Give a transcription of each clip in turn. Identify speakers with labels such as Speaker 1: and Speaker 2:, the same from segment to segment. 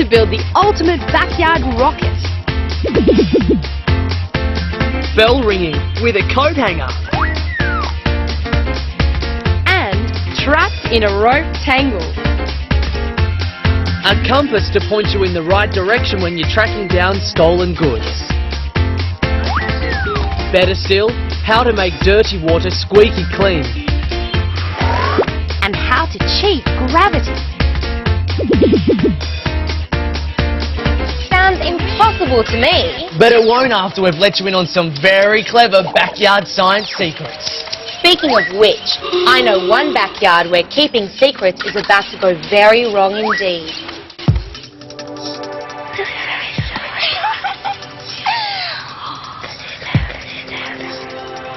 Speaker 1: to build the ultimate backyard rocket.
Speaker 2: Bell ringing with a coat hanger.
Speaker 1: And trapped in a rope tangle.
Speaker 2: A compass to point you in the right direction when you're tracking down stolen goods. Better still, how to make dirty water squeaky clean.
Speaker 1: And how to cheat gravity. Sounds impossible to me.
Speaker 2: But it won't after we've let you in on some very clever backyard science secrets.
Speaker 1: Speaking of which, I know one backyard where keeping secrets is about to go very wrong indeed.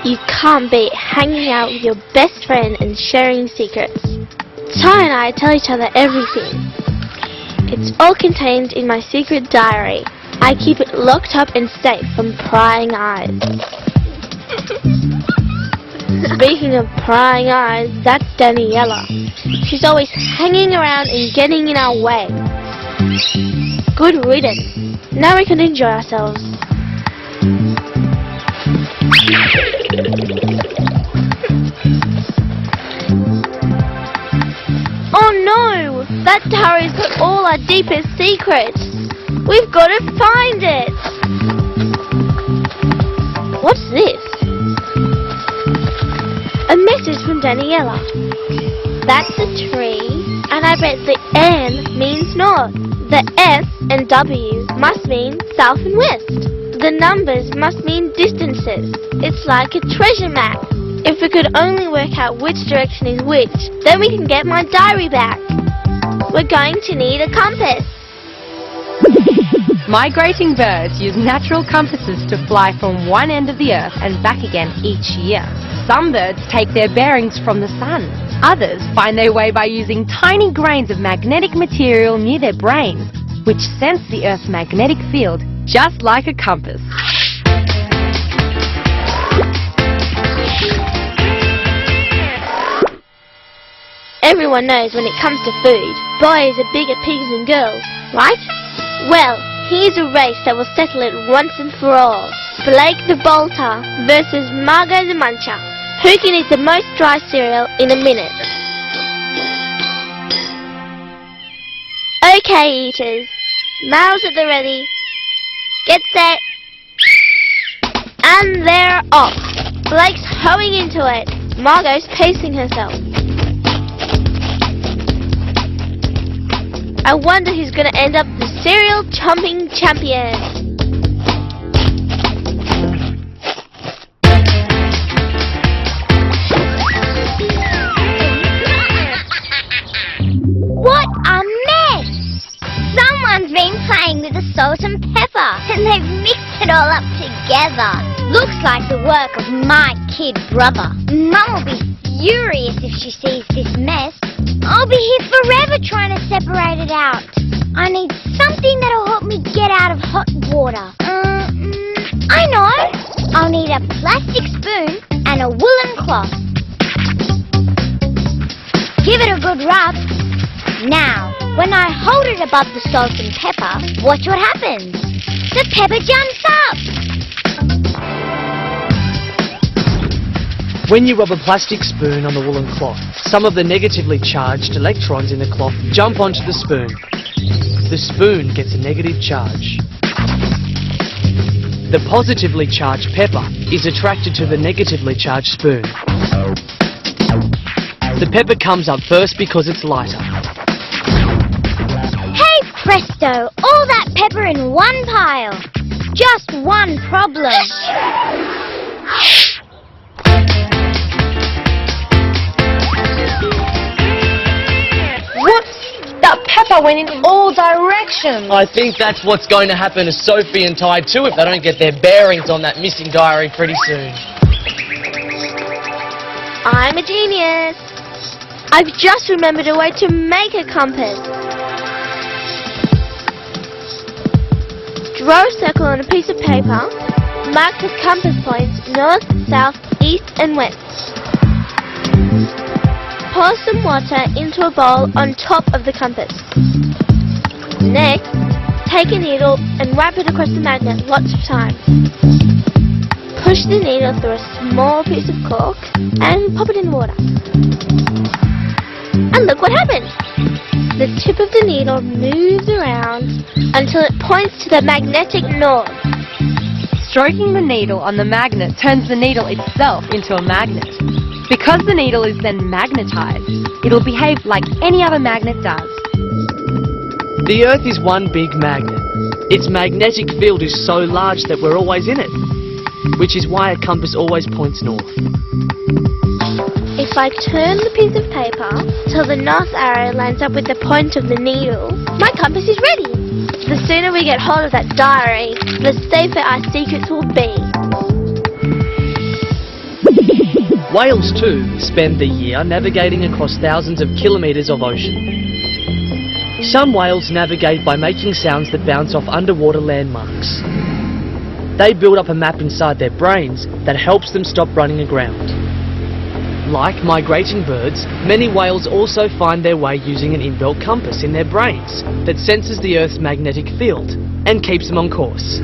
Speaker 3: You can't beat hanging out with your best friend and sharing secrets. Ty and I tell each other everything. It's all contained in my secret diary. I keep it locked up and safe from prying eyes. Speaking of prying eyes, that's Daniela. She's always hanging around and getting in our way. Good riddance. Now we can enjoy ourselves. Oh no! That diary's got all our deepest secrets. We've got to find it. What's this? A message from Daniela. That's a tree, and I bet the N means north. The S and W must mean south and west. The numbers must mean distances. It's like a treasure map. If we could only work out which direction is which, then we can get my diary back. We're going to need a compass.
Speaker 1: Migrating birds use natural compasses to fly from one end of the earth and back again each year. Some birds take their bearings from the sun. Others find their way by using tiny grains of magnetic material near their brains, which sense the Earth's magnetic field just like a compass.
Speaker 3: Everyone knows when it comes to food, boys are bigger pigs than girls, right? Well, here's a race that will settle it once and for all. Blake the Bolter versus Margot the Muncher. Who can eat the most dry cereal in a minute? Okay, eaters. Mouths at the ready. Get set. And they're off. Blake's hoeing into it. Margot's pacing herself. I wonder who's going to end up the cereal chomping champion.
Speaker 4: What a mess! Someone's been playing with the salt and pepper, and they've mixed it all up together. Looks like the work of my kid brother. Mum will be furious if she sees this mess. I'll be here forever trying to separate it out. I need something that'll help me get out of hot water. I know! I'll need a plastic spoon and a woolen cloth. Give it a good rub. Now, when I hold it above the salt and pepper, watch what happens. The pepper jumps up.
Speaker 2: When you rub a plastic spoon on the woolen cloth, some of the negatively charged electrons in the cloth jump onto the spoon. The spoon gets a negative charge. The positively charged pepper is attracted to the negatively charged spoon. The pepper comes up first because it's lighter.
Speaker 4: Hey presto, all that pepper in one pile. Just one problem.
Speaker 1: Whoops! That pepper went in all directions.
Speaker 2: I think that's what's going to happen to Sophie and Ty too if they don't get their bearings on that missing diary pretty soon.
Speaker 3: I'm a genius. I've just remembered a way to make a compass. Draw a circle on a piece of paper. Mark the compass points north, south, east and west. Pour some water into a bowl on top of the compass. Next, take a needle and wrap it across the magnet lots of times. Push the needle through a small piece of cork and pop it in the water. And look what happens! The tip of the needle moves around until it points to the magnetic north.
Speaker 1: Stroking the needle on the magnet turns the needle itself into a magnet. Because the needle is then magnetized, it'll behave like any other magnet does.
Speaker 2: The Earth is one big magnet. Its magnetic field is so large that we're always in it, which is why a compass always points north.
Speaker 3: If I turn the piece of paper till the north arrow lines up with the point of the needle, my compass is ready. The sooner we get hold of that diary, the safer our secrets will be.
Speaker 2: Whales too spend the year navigating across thousands of kilometres of ocean. Some whales navigate by making sounds that bounce off underwater landmarks. They build up a map inside their brains that helps them stop running aground. Like migrating birds, many whales also find their way using an inbuilt compass in their brains that senses the Earth's magnetic field and keeps them on course.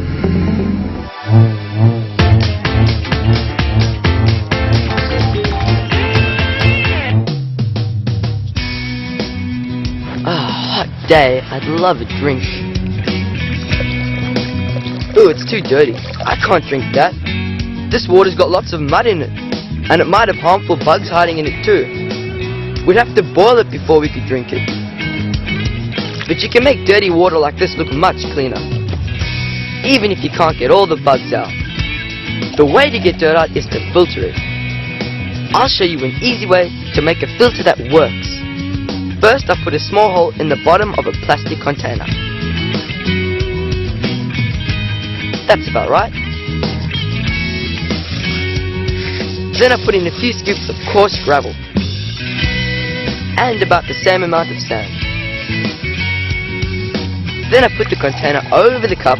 Speaker 5: Hot day, I'd love a drink. Ooh, it's too dirty. I can't drink that. This water's got lots of mud in it, and it might have harmful bugs hiding in it too. We'd have to boil it before we could drink it. But you can make dirty water like this look much cleaner, even if you can't get all the bugs out. The way to get dirt out is to filter it. I'll show you an easy way to make a filter that works. First, I put a small hole in the bottom of a plastic container. That's about right. Then I put in a few scoops of coarse gravel and about the same amount of sand. Then I put the container over the cup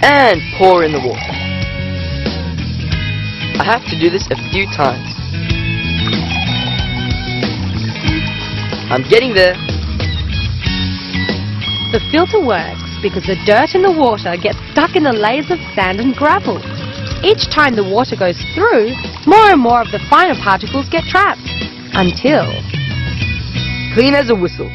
Speaker 5: and pour in the water. I have to do this a few times. I'm getting there.
Speaker 1: The filter works because the dirt in the water gets stuck in the layers of sand and gravel. Each time the water goes through, more and more of the finer particles get trapped, until...
Speaker 5: Clean as a whistle.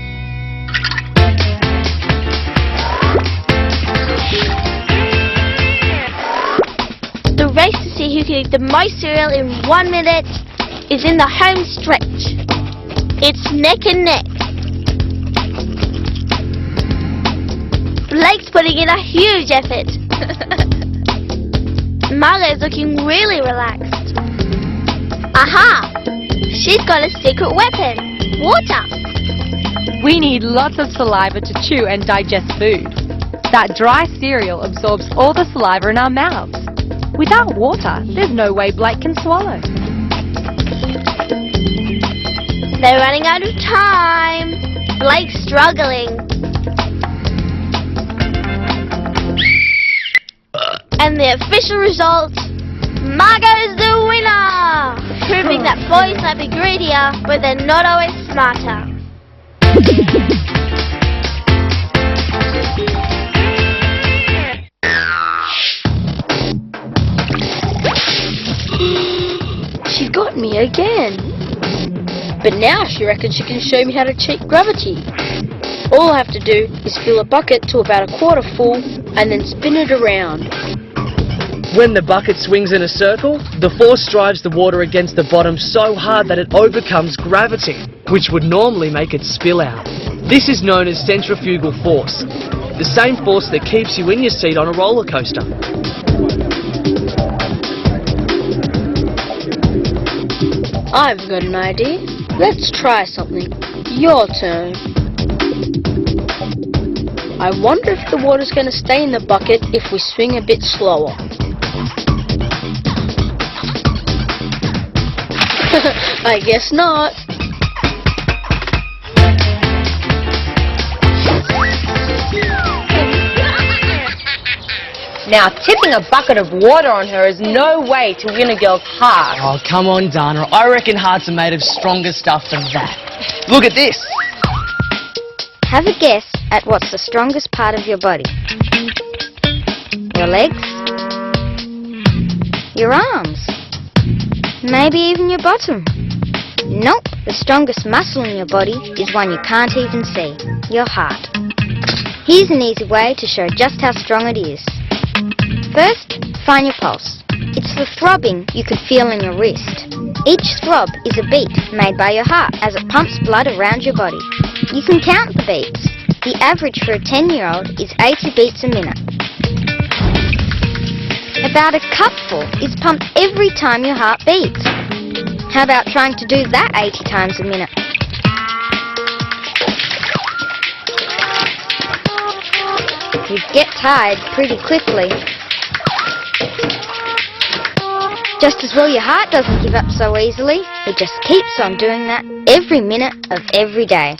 Speaker 3: The race to see who can eat the most cereal in 1 minute is in the home stretch. It's neck and neck. Blake's putting in a huge effort. Margot's looking really relaxed. Aha! She's got a secret weapon. Water.
Speaker 1: We need lots of saliva to chew and digest food. That dry cereal absorbs all the saliva in our mouths. Without water, there's no way Blake can swallow.
Speaker 3: They're running out of time. Blake's struggling. And the official result, Margot's the winner! Proving that boys might be greedier, but they're not always smarter.
Speaker 6: She got me again. But now she reckons she can show me how to cheat gravity. All I have to do is fill a bucket to about a quarter full and then spin it around.
Speaker 2: When the bucket swings in a circle, the force drives the water against the bottom so hard that it overcomes gravity, which would normally make it spill out. This is known as centrifugal force, the same force that keeps you in your seat on a roller coaster.
Speaker 6: I've got an idea. Let's try something. Your turn. I wonder if the water's going to stay in the bucket if we swing a bit slower. I guess not.
Speaker 1: Now, tipping a bucket of water on her is no way to win a girl's heart.
Speaker 2: Oh, come on, Dana. I reckon hearts are made of stronger stuff than that. Look at this.
Speaker 7: Have a guess at what's the strongest part of your body. Your legs? Your arms? Maybe even your bottom? Nope, the strongest muscle in your body is one you can't even see, your heart. Here's an easy way to show just how strong it is. First, find your pulse. It's the throbbing you could feel in your wrist. Each throb is a beat made by your heart as it pumps blood around your body. You can count the beats. The average for a 10-year-old is 80 beats a minute. About a cupful is pumped every time your heart beats. How about trying to do that 80 times a minute? You'd get tired pretty quickly. Just as well your heart doesn't give up so easily. It just keeps on doing that every minute of every day.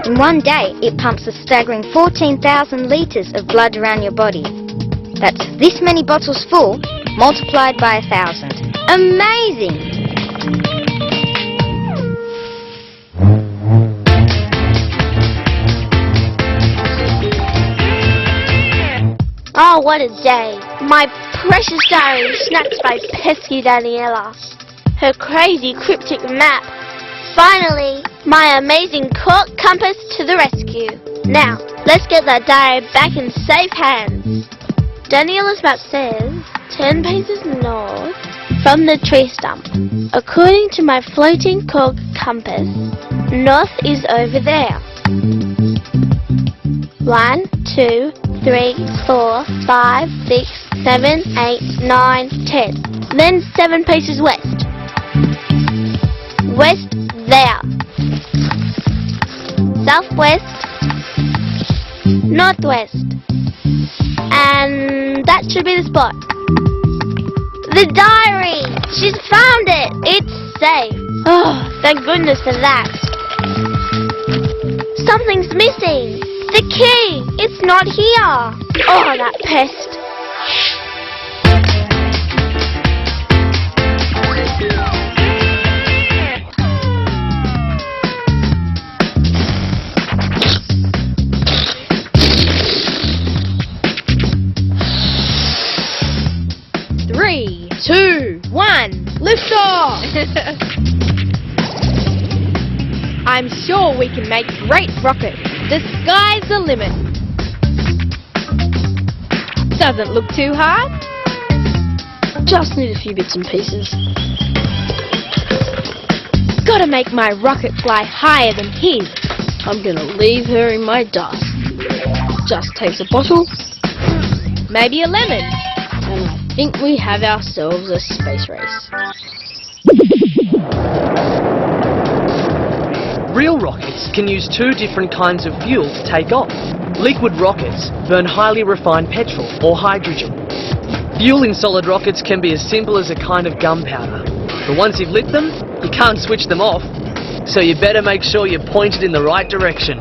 Speaker 7: In one day, it pumps a staggering 14,000 litres of blood around your body. That's this many bottles full, multiplied by 1,000. Amazing!
Speaker 3: Oh, what a day. My precious diary snatched by pesky Daniela. Her crazy cryptic map. Finally, my amazing cork compass to the rescue. Now, let's get that diary back in safe hands. Daniela's map says 10 paces north from the tree stump. According to my floating cork compass, north is over there. 1, 2, 3, 4, 5, 6, 7, 8, 9, 10. Then 7 paces west. West there. Southwest. Northwest. And that should be the spot. The diary! She's found it! It's safe. Oh, thank goodness for that. Something's missing. The key! It's not here! Oh, that pest!
Speaker 1: Three, 2, 1, lift off! I'm sure we can make great rockets. The sky's the limit. Doesn't look too hard.
Speaker 6: Just need a few bits and pieces.
Speaker 1: Gotta make my rocket fly higher than his.
Speaker 6: I'm gonna leave her in my dust. Just takes a bottle,
Speaker 1: Maybe a lemon.
Speaker 6: and I think we have ourselves a space race.
Speaker 2: Real rockets can use 2 different kinds of fuel to take off. Liquid rockets burn highly refined petrol or hydrogen. Fuel in solid rockets can be as simple as a kind of gunpowder. But once you've lit them, you can't switch them off. So you better make sure you're pointed in the right direction.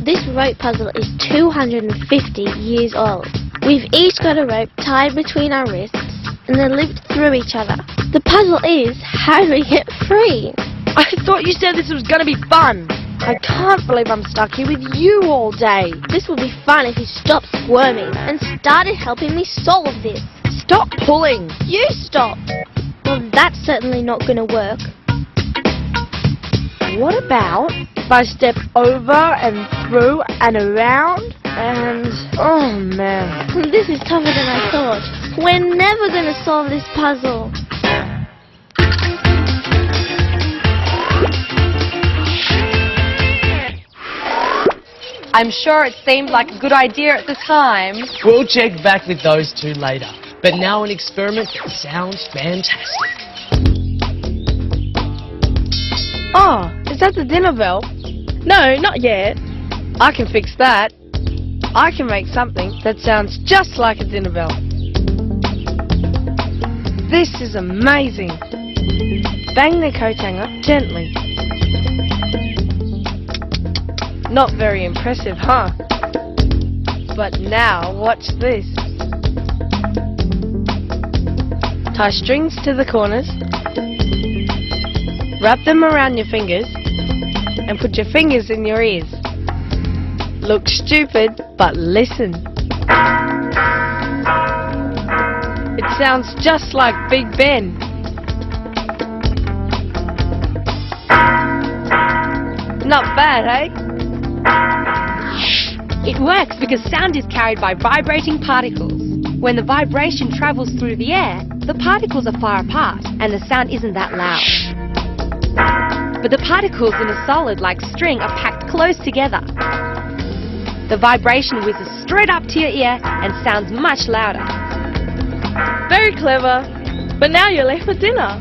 Speaker 3: This rope puzzle is 250 years old. We've each got a rope tied between our wrists and they're linked through each other. The puzzle is, how do we get free?
Speaker 1: I thought you said this was gonna be fun. I can't believe I'm stuck here with you all day.
Speaker 3: This would be fun if you stopped squirming and started helping me solve this.
Speaker 1: Stop pulling.
Speaker 3: You stop. Well, that's certainly not going to work.
Speaker 1: What about if I step over and through and around and... oh man.
Speaker 3: This is tougher than I thought. We're never going to solve this puzzle.
Speaker 1: I'm sure it seemed like a good idea at the time.
Speaker 2: We'll check back with those 2 later. But now an experiment that sounds fantastic.
Speaker 1: Oh, is that the dinner bell? No, not yet. I can fix that. I can make something that sounds just like a dinner bell. This is amazing. Bang the coat hanger gently. Not very impressive, huh? But now, watch this. Tie strings to the corners. Wrap them around your fingers and put your fingers in your ears. Look stupid, but listen. It sounds just like Big Ben. Not bad, eh? It works because sound is carried by vibrating particles. When the vibration travels through the air, the particles are far apart and the sound isn't that loud. But the particles in a solid like string are packed close together. The vibration whizzes straight up to your ear and sounds much louder. Very clever, but now you're late for dinner.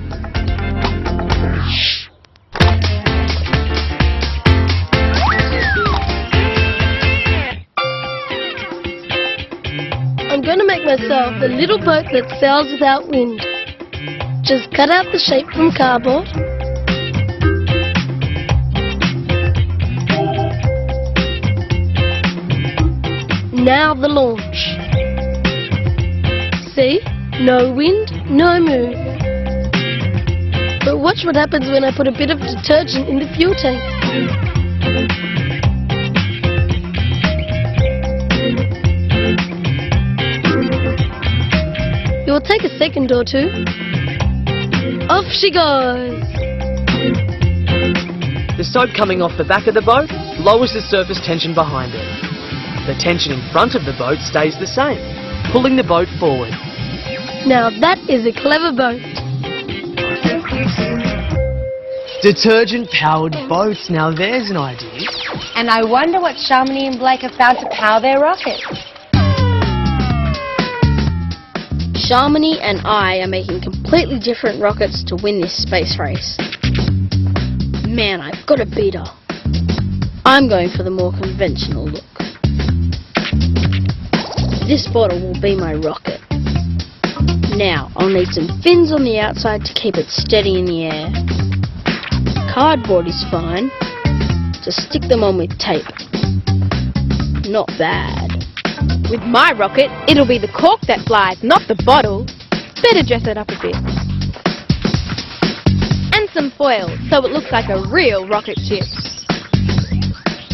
Speaker 8: I'm going to make myself a little boat that sails without wind. Just cut out the shape from cardboard. Now the launch. See? No wind, no move. But watch what happens when I put a bit of detergent in the fuel tank. It will take a second or two. Off she goes.
Speaker 2: The soap coming off the back of the boat lowers the surface tension behind it. The tension in front of the boat stays the same, pulling the boat forward.
Speaker 8: Now that is a clever boat.
Speaker 2: Detergent-powered boats, now there's an idea.
Speaker 1: And I wonder what Shamini and Blake have found to power their rockets.
Speaker 6: Shamini and I are making completely different rockets to win this space race. Man, I've got to beat her. I'm going for the more conventional look. This bottle will be my rocket. Now, I'll need some fins on the outside to keep it steady in the air. Cardboard is fine. Just stick them on with tape. Not bad.
Speaker 1: With my rocket, it'll be the cork that flies, not the bottle. Better dress it up a bit. And some foil, so it looks like a real rocket ship.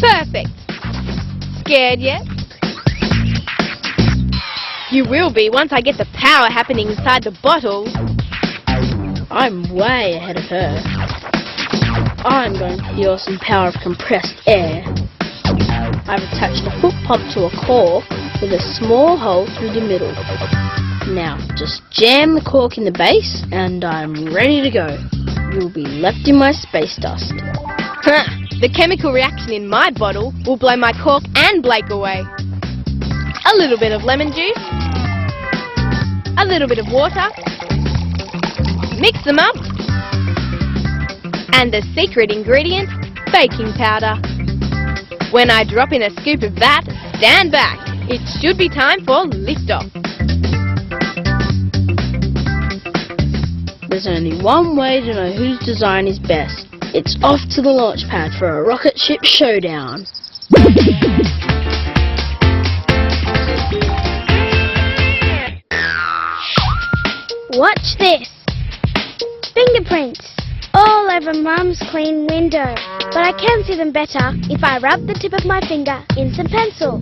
Speaker 1: Perfect. Scared yet? You will be once I get the power happening inside the bottle.
Speaker 6: I'm way ahead of her. I'm going for the awesome power of compressed air. I've attached a foot pump to a cork with a small hole through the middle. Now, just jam the cork in the base and I'm ready to go. You'll be left in my space dust.
Speaker 1: The chemical reaction in my bottle will blow my cork and Blake away. A little bit of lemon juice, a little bit of water, mix them up, and the secret ingredient, baking powder. When I drop in a scoop of that, stand back. It should be time for liftoff.
Speaker 6: There's only one way to know whose design is best. It's off to the launch pad for a rocket ship showdown.
Speaker 3: Watch this. Fingerprints all over Mum's clean window. But I can see them better if I rub the tip of my finger in some pencil.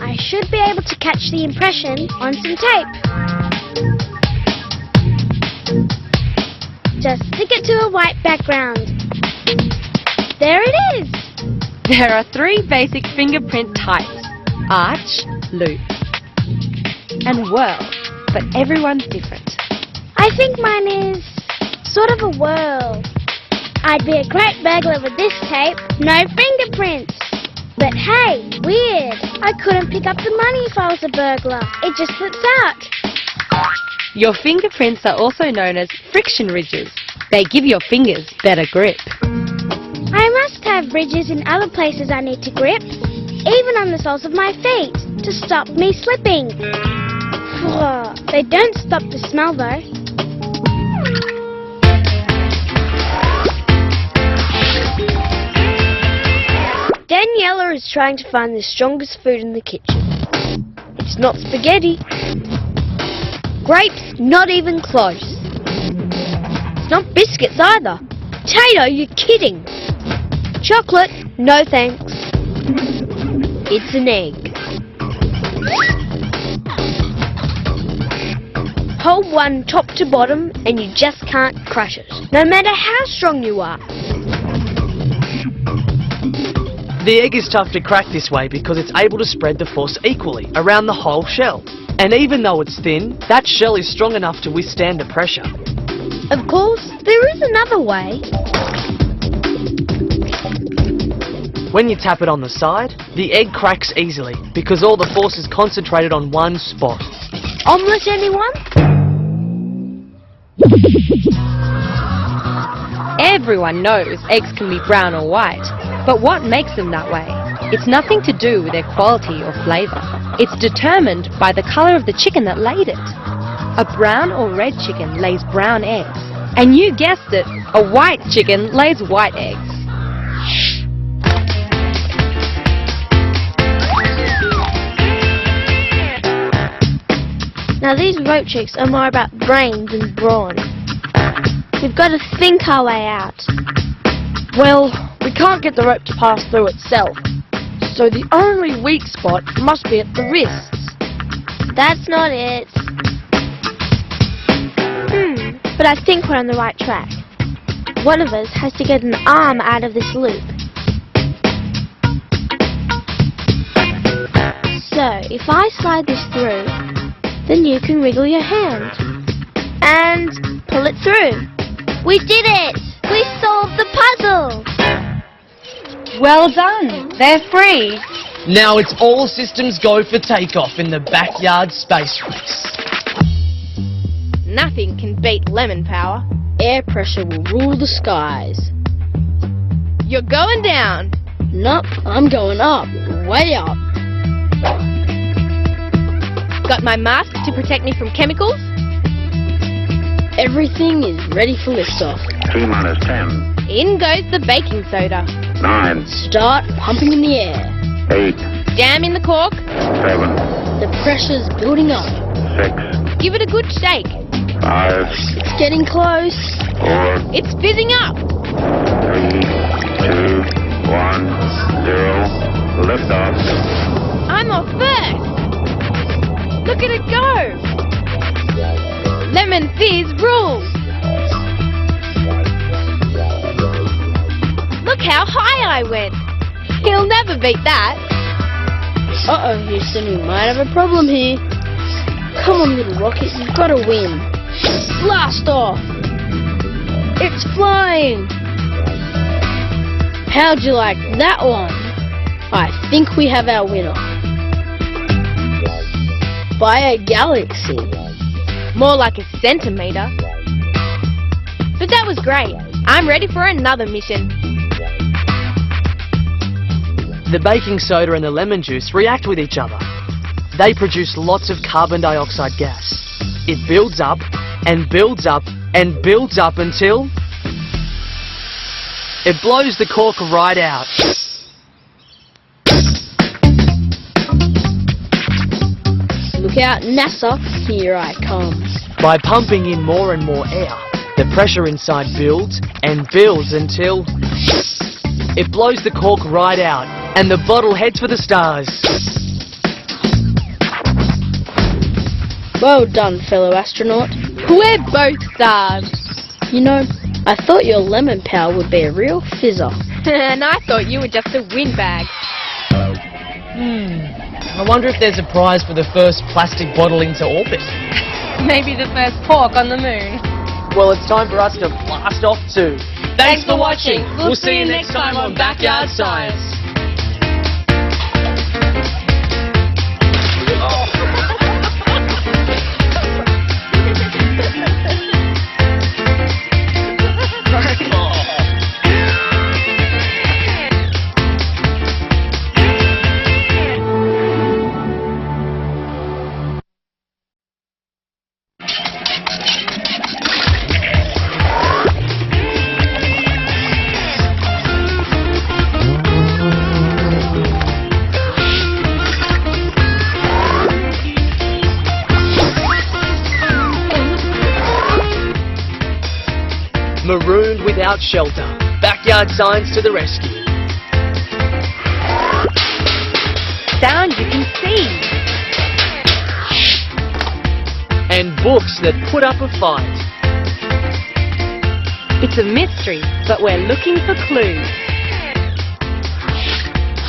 Speaker 3: I should be able to catch the impression on some tape. Just stick it to a white background. There it is.
Speaker 1: There are 3 basic fingerprint types: arch, loop, and whirl. But everyone's different.
Speaker 3: I think mine is sort of a whirl. I'd be a great burglar with this tape. No fingerprints. But hey, weird. I couldn't pick up the money if I was a burglar. It just slips out.
Speaker 1: Your fingerprints are also known as friction ridges. They give your fingers better grip.
Speaker 3: I must have ridges in other places I need to grip. Even on the soles of my feet to stop me slipping. They don't stop the smell though. Daniela is trying to find the strongest food in the kitchen. It's not spaghetti.
Speaker 8: Grapes, not even close. It's not biscuits either. Potato, you're kidding. Chocolate, no thanks. It's an egg. Hold one top to bottom and you just can't crush it, no matter how strong you are.
Speaker 2: The egg is tough to crack this way because it's able to spread the force equally around the whole shell. And even though it's thin, that shell is strong enough to withstand the pressure.
Speaker 8: Of course, there is another way.
Speaker 2: When you tap it on the side, the egg cracks easily because all the force is concentrated on one spot.
Speaker 8: Omelette, anyone?
Speaker 1: Everyone knows eggs can be brown or white, but what makes them that way? It's nothing to do with their quality or flavour. It's determined by the colour of the chicken that laid it. A brown or red chicken lays brown eggs. And you guessed it, a white chicken lays white eggs.
Speaker 8: Now these rope tricks are more about brains than brawn. We've got to think our way out.
Speaker 6: Well, we can't get the rope to pass through itself, so the only weak spot must be at the wrists.
Speaker 8: That's not it. But I think we're on the right track. One of us has to get an arm out of this loop. So, if I slide this through, then you can wiggle your hand and pull it through.
Speaker 4: We did it! We solved the puzzle!
Speaker 1: Well done, they're free.
Speaker 2: Now it's all systems go for takeoff in the backyard space race.
Speaker 1: Nothing can beat lemon power.
Speaker 6: Air pressure will rule the skies.
Speaker 1: You're going down.
Speaker 6: Nope, I'm going up, way up.
Speaker 1: Got my mask to protect me from chemicals?
Speaker 6: Everything is ready for liftoff.
Speaker 9: T-minus 10,
Speaker 1: In goes the baking soda.
Speaker 9: 9,
Speaker 6: Start pumping in the air.
Speaker 9: 8,
Speaker 1: Jam in the cork.
Speaker 9: 7,
Speaker 6: The pressure's building up.
Speaker 9: 6,
Speaker 1: Give it a good shake.
Speaker 9: 5,
Speaker 6: It's getting close.
Speaker 9: 4,
Speaker 1: It's fizzing up.
Speaker 9: 3, 2, 1, 0, liftoff.
Speaker 1: I'm off first. Look at it go. Lemon fizz rules. Look how high I went. He'll never beat that.
Speaker 6: Uh-oh, Houston, we might have a problem here. Come on, little rocket, you've got to win. Blast off! It's flying! How'd you like that one? I think we have our winner. By a galaxy.
Speaker 1: More like a centimetre. But that was great. I'm ready for another mission.
Speaker 2: The baking soda and the lemon juice react with each other. They produce lots of carbon dioxide gas. It builds up and builds up and builds up until it blows the cork right out.
Speaker 6: Look out, NASA, here I come.
Speaker 2: By pumping in more and more air, the pressure inside builds and builds until it blows the cork right out and the bottle heads for the stars.
Speaker 6: Well done, fellow astronaut.
Speaker 1: We're both stars.
Speaker 6: You know, I thought your lemon power would be a real fizzer.
Speaker 1: And I thought you were just a windbag.
Speaker 2: I wonder if there's a prize for the first plastic bottle into orbit.
Speaker 1: Maybe the first pork on the moon.
Speaker 2: Well, it's time for us to blast off too. Thanks for watching. We'll see you next time on Backyard Science. without shelter. Backyard science to the rescue.
Speaker 1: Sound you can see.
Speaker 2: And books that put up a fight.
Speaker 1: It's a mystery, but we're looking for clues.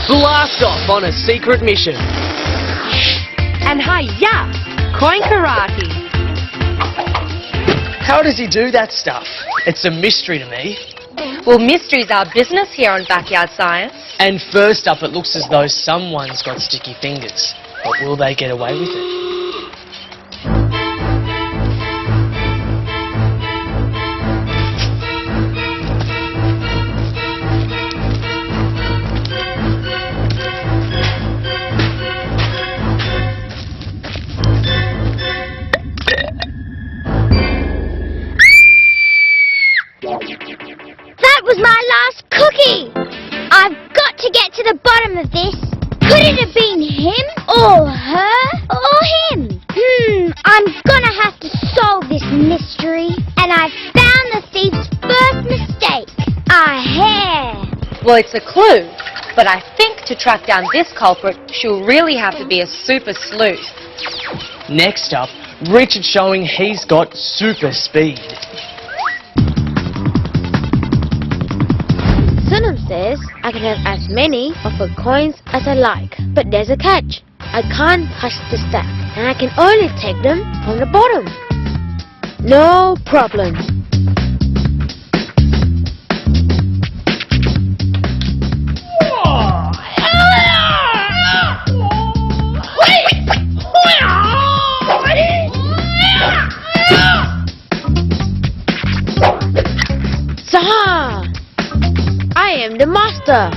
Speaker 2: Blast off on a secret mission.
Speaker 1: And hi-ya! Coin karate.
Speaker 2: How does he do that stuff? It's a mystery to me.
Speaker 1: Well, mystery's our business here on Backyard Science.
Speaker 2: And first up, it looks as though someone's got sticky fingers. But will they get away with it?
Speaker 4: That was my last cookie! I've got to get to the bottom of this. Could it have been him? Or her? Or him? I'm gonna have to solve this mystery. And I've found the thief's first mistake. A hair.
Speaker 1: Well, it's a clue, but I think to track down this culprit, she'll really have to be a super sleuth.
Speaker 2: Next up, Richard showing he's got super speed.
Speaker 8: Sunham says I can have as many of her coins as I like, but there's a catch. I can't touch the stack, and I can only take them from the bottom. No problem. Zaha! I am the master.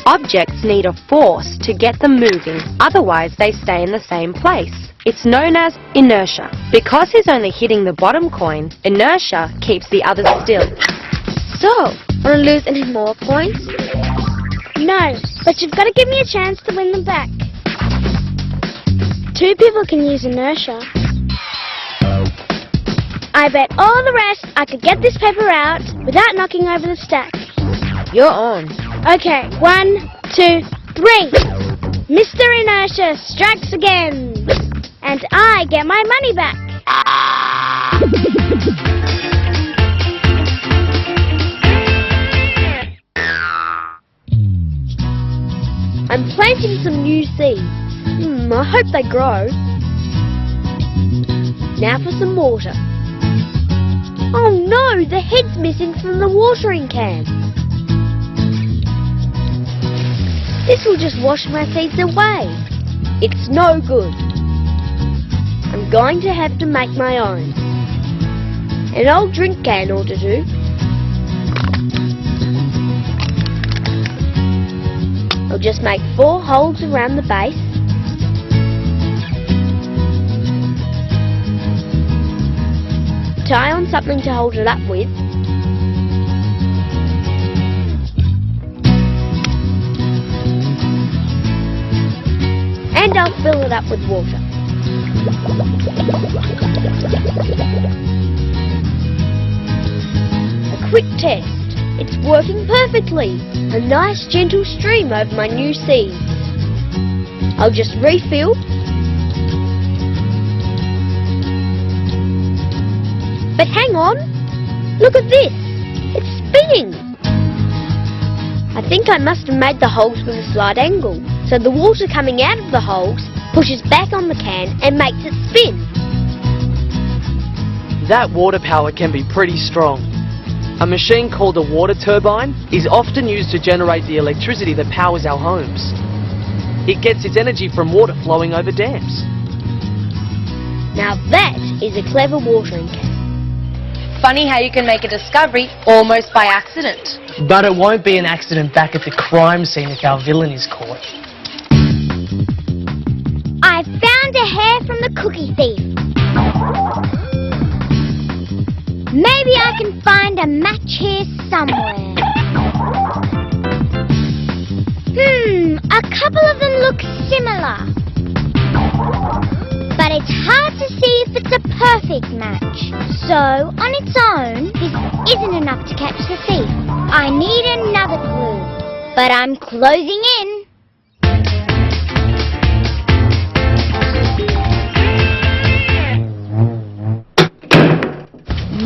Speaker 1: Objects need a force to get them moving, otherwise they stay in the same place. It's known as inertia. Because he's only hitting the bottom coin, inertia keeps the others still.
Speaker 8: So, wanna lose any more points?
Speaker 3: No, but you've got to give me a chance to win them back. 2 people can use inertia. I bet all the rest I could get this paper out without knocking over the stack.
Speaker 8: You're on.
Speaker 3: Okay, 1, 2, 3. Mr. Inertia strikes again. And I get my money back.
Speaker 8: I'm planting some new seeds. I hope they grow. Now for some water. Oh no, the head's missing from the watering can. This will just wash my seeds away. It's no good. I'm going to have to make my own. An old drink can ought to do. I'll just make 4 holes around the base. Tie on something to hold it up with. And I'll fill it up with water. A quick test. It's working perfectly. A nice gentle stream over my new seeds. I'll just refill. But hang on. Look at this. It's spinning. I think I must have made the holes with a slight angle. So the water coming out of the holes pushes back on the can and makes it spin.
Speaker 2: That water power can be pretty strong. A machine called a water turbine is often used to generate the electricity that powers our homes. It gets its energy from water flowing over dams.
Speaker 8: Now that is a clever watering can.
Speaker 1: Funny how you can make a discovery almost by accident.
Speaker 2: But it won't be an accident back at the crime scene if our villain is caught.
Speaker 4: I found a hair from the cookie thief. Maybe I can find a match here somewhere. A couple of them look similar. But it's hard to see if it's a perfect match. So, on its own, this isn't enough to catch the thief. I need another clue. But I'm closing in.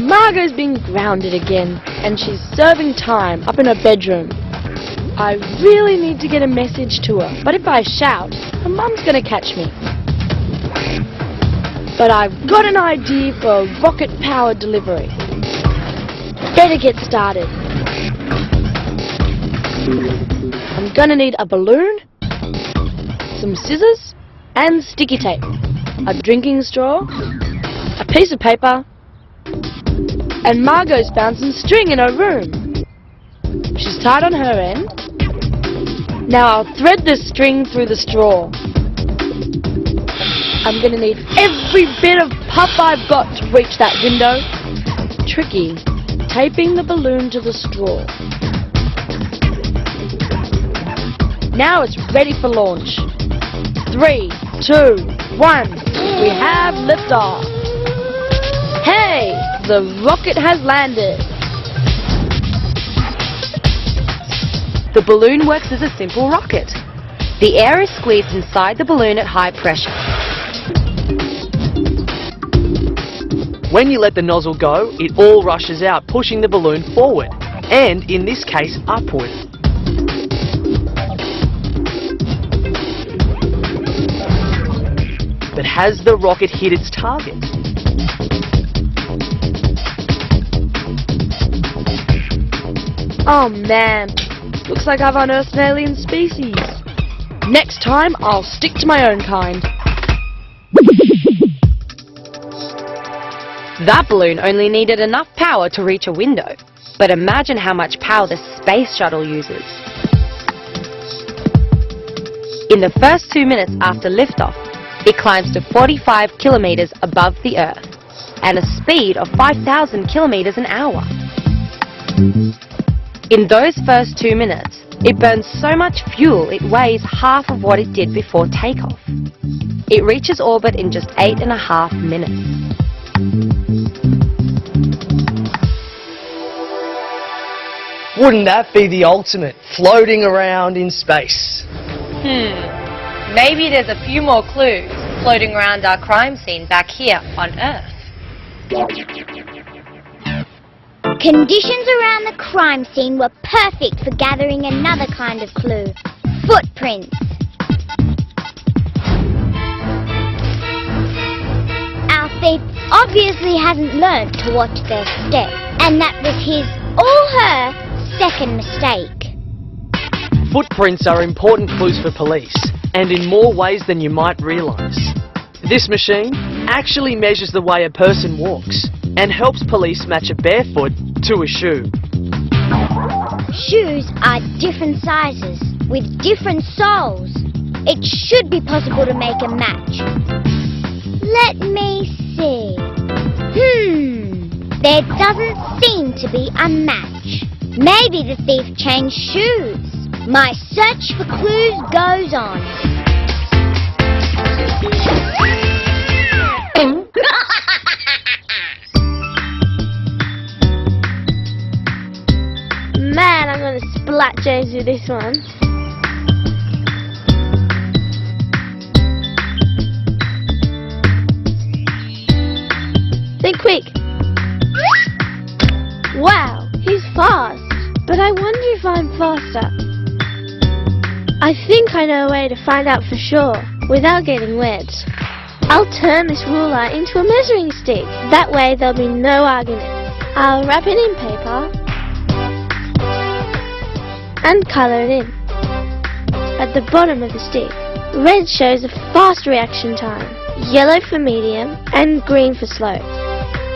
Speaker 6: Margot's been grounded again, and she's serving time up in her bedroom. I really need to get a message to her, but if I shout, her mum's gonna catch me. But I've got an idea for a rocket-powered delivery. Better get started. I'm gonna need a balloon, some scissors, and sticky tape, a drinking straw, a piece of paper, and Margot's found some string in her room. She's tied on her end. Now I'll thread the string through the straw. I'm gonna need every bit of puff I've got to reach that window. Tricky, taping the balloon to the straw. Now it's ready for launch. 3, 2, 1. We have liftoff. Hey, the rocket has landed.
Speaker 1: The balloon works as a simple rocket. The air is squeezed inside the balloon at high pressure.
Speaker 2: When you let the nozzle go, it all rushes out, pushing the balloon forward, and in this case, upward. But has the rocket hit its target?
Speaker 6: Oh man, looks like I've unearthed an alien species. Next time, I'll stick to my own kind.
Speaker 1: That balloon only needed enough power to reach a window. But imagine how much power the space shuttle uses. In the first 2 minutes after liftoff, it climbs to 45 kilometers above the Earth and a speed of 5,000 kilometers an hour. In those first 2 minutes, it burns so much fuel it weighs half of what it did before takeoff. It reaches orbit in just 8.5 minutes.
Speaker 2: Wouldn't that be the ultimate, floating around in space?
Speaker 1: Maybe there's a few more clues floating around our crime scene back here on Earth.
Speaker 4: Conditions around the crime scene were perfect for gathering another kind of clue. Footprints. Our thief obviously hasn't learned to watch their step, and that was his or her second mistake.
Speaker 2: Footprints are important clues for police, and in more ways than you might realise. This machine actually measures the way a person walks and helps police match a barefoot to a shoe.
Speaker 4: Shoes are different sizes with different soles. It should be possible to make a match. Let me see. There doesn't seem to be a match. Maybe the thief changed shoes. My search for clues goes on.
Speaker 3: Man, I'm gonna splat James with this one. Think quick. Wow, he's fast. But I wonder if I'm faster. I think I know a way to find out for sure, without getting wet. I'll turn this ruler into a measuring stick. That way there'll be no argument. I'll wrap it in paper and colour it in. At the bottom of the stick, red shows a fast reaction time, yellow for medium, and green for slow.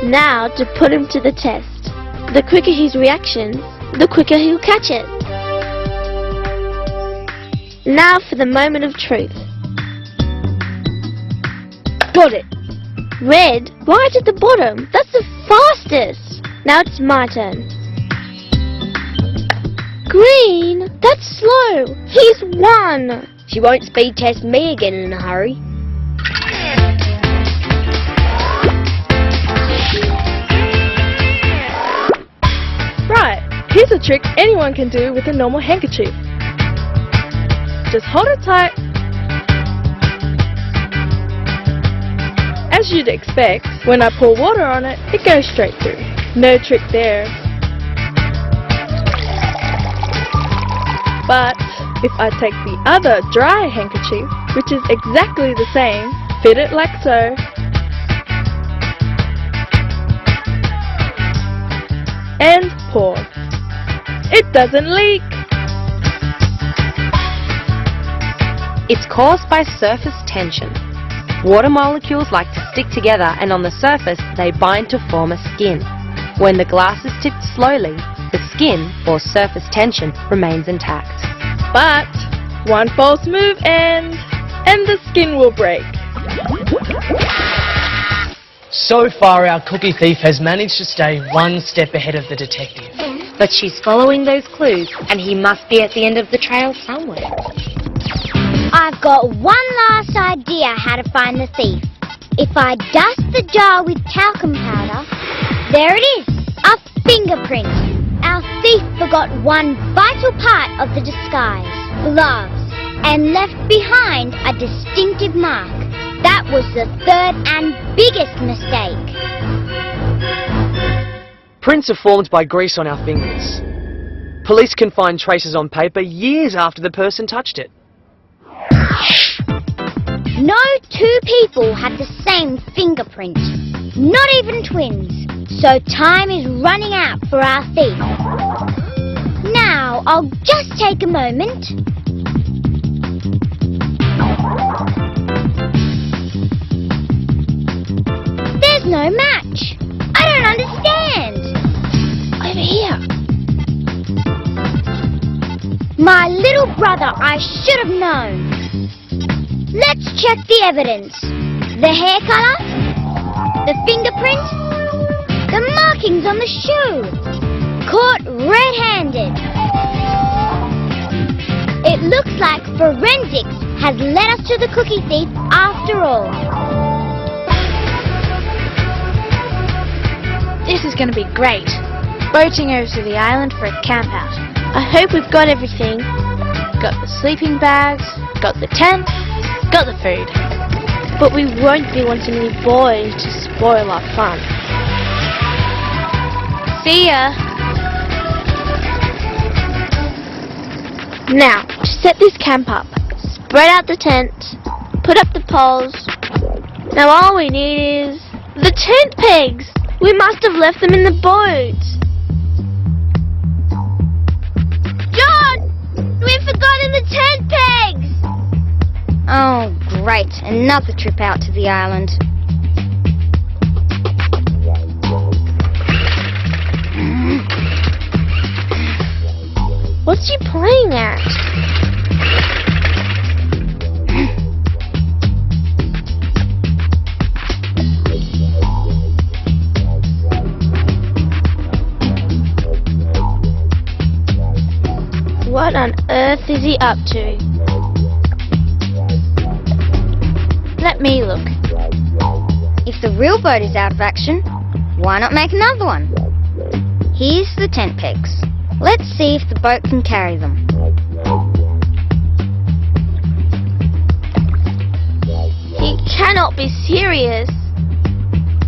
Speaker 3: Now to put him to the test. The quicker his reaction, the quicker he'll catch it. Now for the moment of truth. Got it. Red, right at the bottom. That's the fastest. Now it's my turn. Green, that's slow. He's won.
Speaker 8: She won't speed test me again in a hurry.
Speaker 10: trick anyone can do with a normal handkerchief. Just hold it tight. As you'd expect, when I pour water on it, it goes straight through. No trick there. But if I take the other dry handkerchief, which is exactly the same, fit it like so, and pour. It doesn't leak!
Speaker 1: It's caused by surface tension. Water molecules like to stick together, and on the surface they bind to form a skin. When the glass is tipped slowly, the skin, or surface tension, remains intact.
Speaker 10: But one false move and the skin will break.
Speaker 2: So far, our cookie thief has managed to stay one step ahead of the detective.
Speaker 1: But she's following those clues, and he must be at the end of the trail somewhere.
Speaker 4: I've got one last idea how to find the thief. If I dust the jar with talcum powder, there it is, a fingerprint. Our thief forgot one vital part of the disguise, gloves, and left behind a distinctive mark. That was the third and biggest mistake.
Speaker 2: Prints are formed by grease on our fingers. Police can find traces on paper years after the person touched it.
Speaker 4: No two people had the same fingerprint, not even twins. So time is running out for our thief. Now I'll just take a moment. There's no match. I don't understand. Over here. My little brother, I should have known. Let's check the evidence. The hair color, the fingerprint, the markings on the shoe. Caught red-handed. It looks like forensics has led us to the cookie thief after all.
Speaker 3: This is going to be great. Boating over to the island for a camp out. I hope we've got everything. Got the sleeping bags, got the tent, got the food. But we won't be wanting any boys to spoil our fun. See ya! Now, to set this camp up, spread out the tent, put up the poles. Now all we need is the tent pegs. We must have left them in the boat. John! We've forgotten the tent pegs!
Speaker 7: Oh, great. Another trip out to the island.
Speaker 3: What's she playing at? What on earth is he up to? Let me look.
Speaker 7: If the real boat is out of action, why not make another one? Here's the tent pegs. Let's see if the boat can carry them.
Speaker 3: He cannot be serious.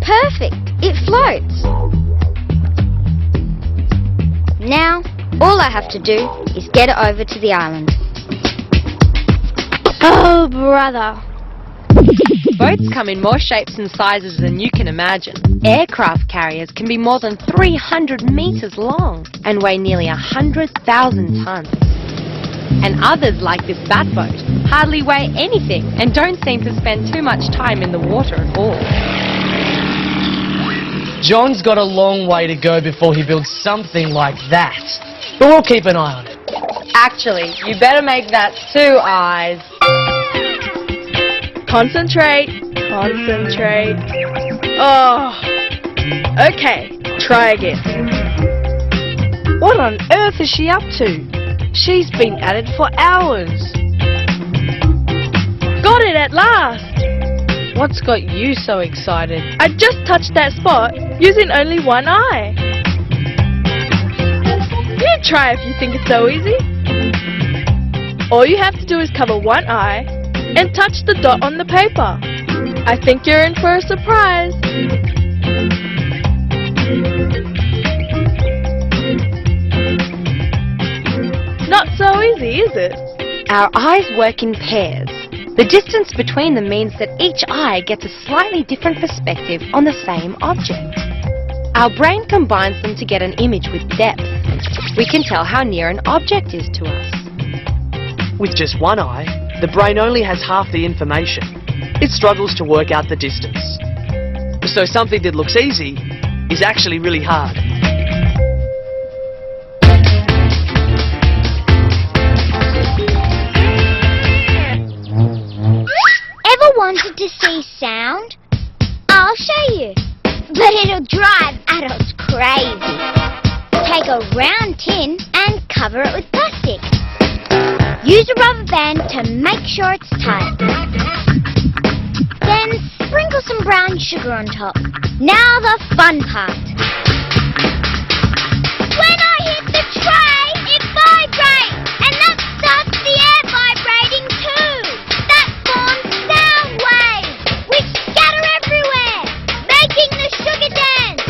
Speaker 7: Perfect. It floats. Now, all I have to do is get it over to the island.
Speaker 3: Oh, brother.
Speaker 1: Boats come in more shapes and sizes than you can imagine. Aircraft carriers can be more than 300 meters long and weigh nearly 100,000 tons. And others, like this bat boat, hardly weigh anything and don't seem to spend too much time in the water at all.
Speaker 2: John's got a long way to go before he builds something like that. But we'll keep an eye on it.
Speaker 1: Actually, you better make that 2 eyes.
Speaker 10: Concentrate, concentrate. Oh, okay, try again.
Speaker 6: What on earth is she up to? She's been at it for hours.
Speaker 10: Got it at last.
Speaker 6: What's got you so excited?
Speaker 10: I just touched that spot using only one eye. You Don't try if you think it's so easy. All you have to do is cover one eye and touch the dot on the paper. I think you're in for a surprise. Not so easy, is it?
Speaker 1: Our eyes work in pairs. The distance between them means that each eye gets a slightly different perspective on the same object. Our brain combines them to get an image with depth. We can tell how near an object is to us.
Speaker 2: With just one eye, the brain only has half the information. It struggles to work out the distance. So something that looks easy is actually really hard.
Speaker 4: Ever wanted to see sound? I'll show you. But it'll drive adults crazy. Take a round tin and cover it with plastic. Use a rubber band to make sure it's tight. Then sprinkle some brown sugar on top. Now the fun part. When I hit the tray, it vibrates, and that starts the air vibrating too. That forms sound waves, which scatter everywhere, making the sugar dance.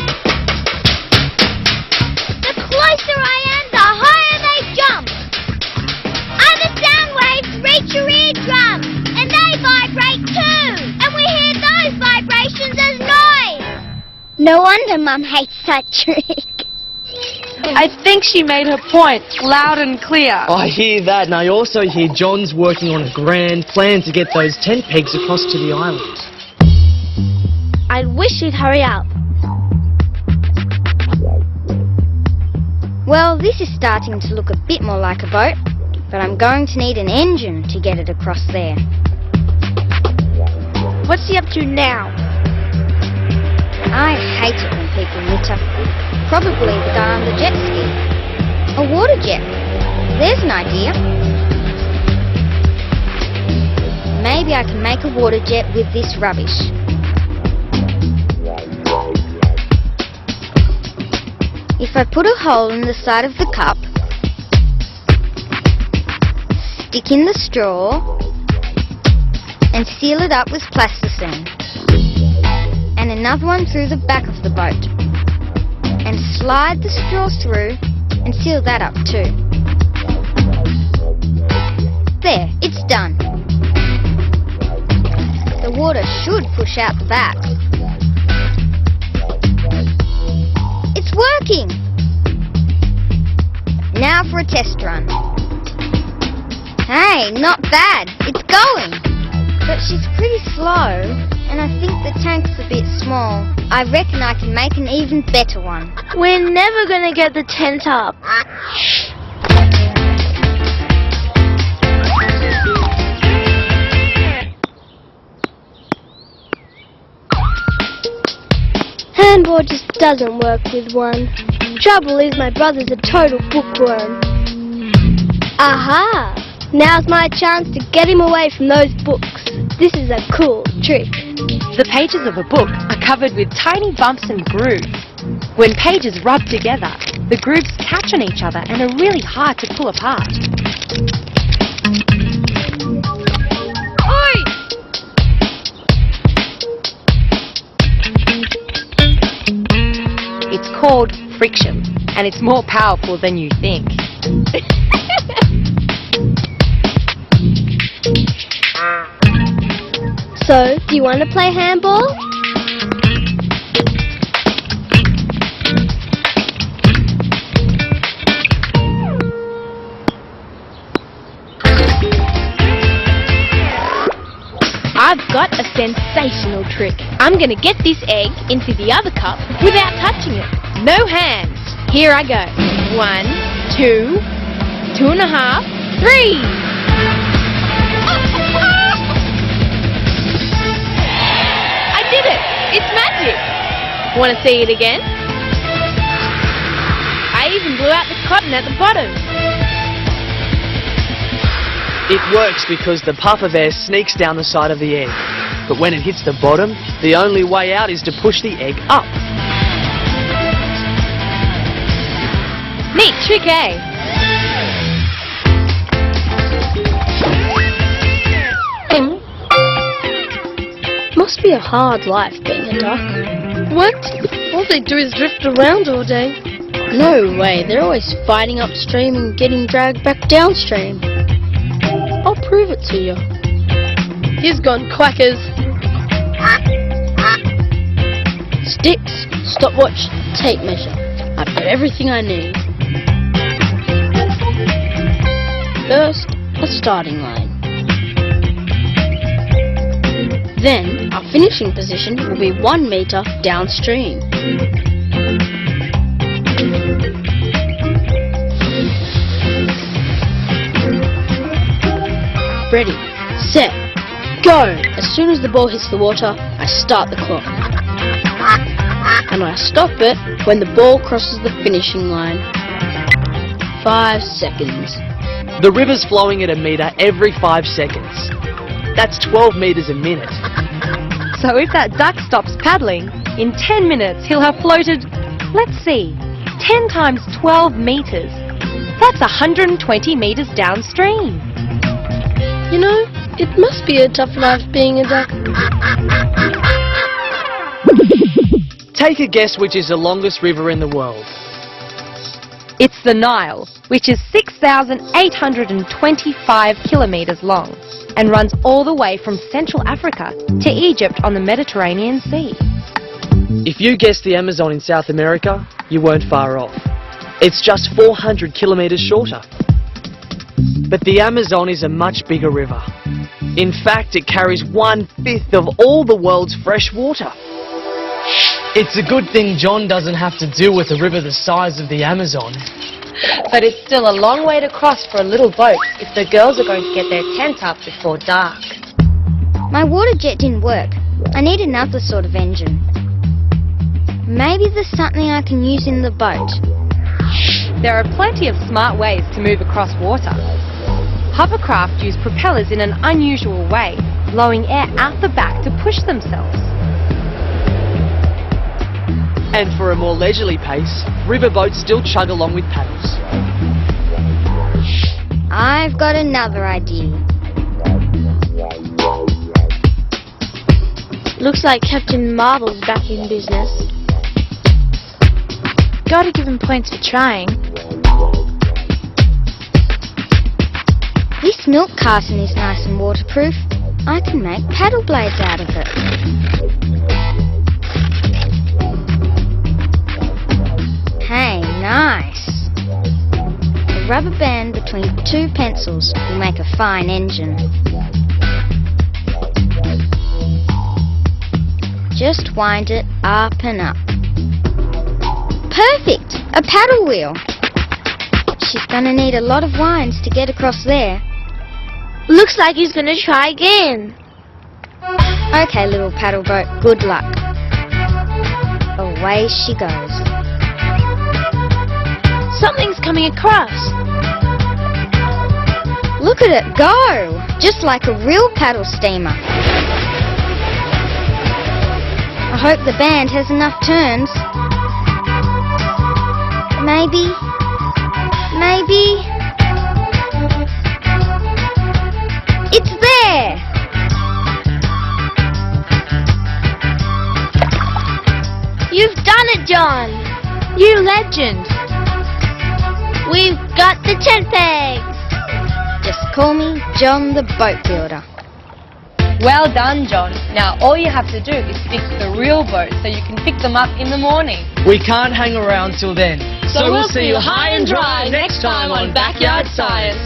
Speaker 4: The closer I am, the higher they jump. Other sound waves reach your eardrum, and they vibrate too, and we hear those vibrations as noise. No wonder Mum hates that trick.
Speaker 1: I think she made her point loud and clear.
Speaker 2: I hear that, and I also hear John's working on a grand plan to get those tent pegs across to the island.
Speaker 3: I wish you'd hurry up.
Speaker 7: Well, this is starting to look a bit more like a boat, but I'm going to need an engine to get it across there.
Speaker 3: What's he up to now?
Speaker 7: I hate it when people litter. Probably the guy on the jet ski. A water jet. There's an idea. Maybe I can make a water jet with this rubbish. If I put a hole in the side of the cup, stick in the straw, and seal it up with plasticine. And another one through the back of the boat. And slide the straw through and seal that up too. There, it's done. The water should push out the back. It's working! Now for a test run. Hey, not bad. It's going. But she's pretty slow, and I think the tank's a bit small. I reckon I can make an even better one.
Speaker 3: We're never gonna get the tent up. Handball just doesn't work with one. Trouble is my brother's a total bookworm. Aha! Now's my chance to get him away from those books. This is a cool trick.
Speaker 1: The pages of a book are covered with tiny bumps and grooves. When pages rub together, the grooves catch on each other and are really hard to pull apart. Oi! It's called friction, and it's more powerful than you think.
Speaker 3: So, do you want to play handball? I've got a sensational trick. I'm going to get this egg into the other cup without touching it. No hands. Here I go. 1, 2, 2.5, 3. I did it! It's magic! Want to see it again? I even blew out the cotton at the bottom.
Speaker 2: It works because the puff of air sneaks down the side of the egg. But when it hits the bottom, the only way out is to push the egg up.
Speaker 1: Neat trick, eh?
Speaker 6: Must be a hard life being a duck.
Speaker 10: What? All they do is drift around all day.
Speaker 6: No way, they're always fighting upstream and getting dragged back downstream. I'll prove it to you.
Speaker 10: He's gone quackers.
Speaker 6: Sticks, stopwatch, tape measure. I've got everything I need. First, a starting line. Then, our finishing position will be 1 meter downstream. Ready, set, go! As soon as the ball hits the water, I start the clock. And I stop it when the ball crosses the finishing line. 5 seconds.
Speaker 2: The river's flowing at a metre every 5 seconds. That's 12 metres a minute.
Speaker 1: So if that duck stops paddling, in 10 minutes he'll have floated, let's see, 10 times 12 metres. That's 120 metres downstream.
Speaker 10: You know, it must be a tough life being a duck.
Speaker 2: Take a guess which is the longest river in the world.
Speaker 1: It's the Nile, which is 6,825 kilometres long and runs all the way from Central Africa to Egypt on the Mediterranean Sea.
Speaker 2: If you guessed the Amazon in South America, you weren't far off. It's just 400 kilometres shorter. But the Amazon is a much bigger river. In fact, it carries 1/5 of all the world's fresh water. It's a good thing John doesn't have to deal with a river the size of the Amazon.
Speaker 1: But it's still a long way to cross for a little boat if the girls are going to get their tent up before dark.
Speaker 7: My water jet didn't work. I need another sort of engine. Maybe there's something I can use in the boat.
Speaker 1: There are plenty of smart ways to move across water. Hovercraft use propellers in an unusual way, blowing air out the back to push themselves.
Speaker 2: And for a more leisurely pace, riverboats still chug along with paddles.
Speaker 7: I've got another idea.
Speaker 8: Looks like Captain Marble's back in business. Gotta give him points for trying.
Speaker 7: This milk carton is nice and waterproof. I can make paddle blades out of it. Hey, nice. A rubber band between 2 pencils will make a fine engine. Just wind it up and up. Perfect! A paddle wheel. She's gonna need a lot of winds to get across there.
Speaker 8: Looks like he's gonna try again.
Speaker 7: Okay, little paddle boat, good luck. Away she goes.
Speaker 8: Something's coming across.
Speaker 7: Look at it go! Just like a real paddle steamer. I hope the band has enough turns. Maybe. It's there!
Speaker 8: You've done it, John. You legend. We've got the tent pegs.
Speaker 7: Just call me John the Boat Builder.
Speaker 1: Well done, John. Now all you have to do is fix the real boat so you can pick them up in the morning.
Speaker 2: We can't hang around till then. So we'll see you high and dry next time on Backyard Science.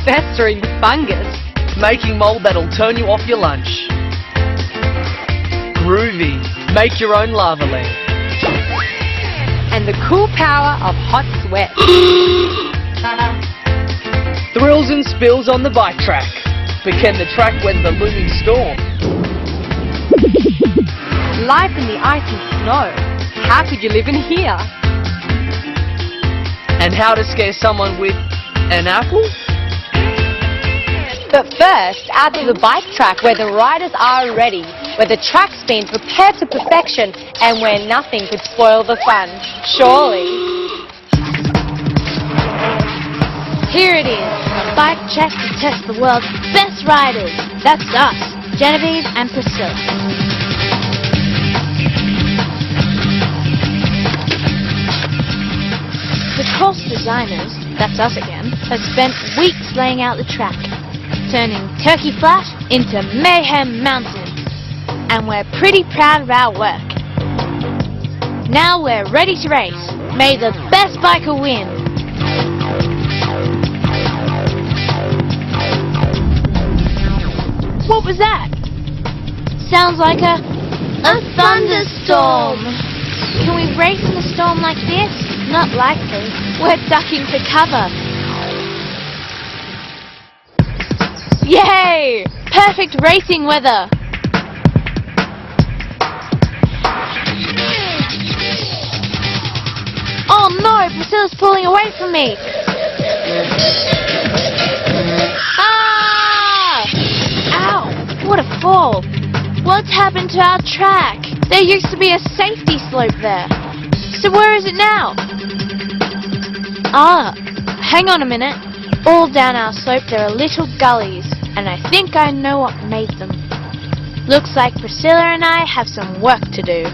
Speaker 2: Festering fungus. making mould that'll turn you off your lunch. Groovy, make your own lava land.
Speaker 1: And the cool power of hot sweat.
Speaker 2: Thrills and spills on the bike track, but can the track weather the looming storm?
Speaker 1: Life in the ice and snow. How could you live in here?
Speaker 2: And how to scare someone with an apple?
Speaker 1: But first, out to the bike track where the riders are ready, where the track's been prepared to perfection and where nothing could spoil the fun. Surely.
Speaker 8: Here it is, a bike track to test the world's best riders. That's us, Genevieve and Priscilla. The course designers, that's us again, have spent weeks laying out the track, turning Turkey Flat into Mayhem Mountain. And we're pretty proud of our work. Now we're ready to race. May the best biker win. What was that? Sounds like a thunderstorm. Can we race in a storm like this? Not likely. We're ducking for cover. Yay! Perfect racing weather. Oh no, Priscilla's pulling away from me. Ah! Ow! What a fall. What's happened to our track? There used to be a safety slope there. So where is it now? Ah, hang on a minute. All down our slope there are little gullies, and I think I know what made them. Looks like Priscilla and I have some work to do.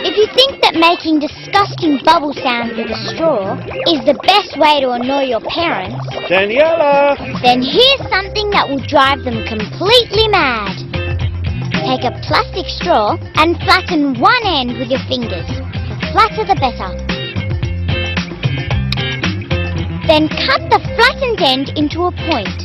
Speaker 4: If you think that making disgusting bubble sounds with a straw is the best way to annoy your parents,
Speaker 9: Daniela!
Speaker 4: then here's something that will drive them completely mad. Take a plastic straw and flatten one end with your fingers. The flatter the better. Then cut the flattened end into a point.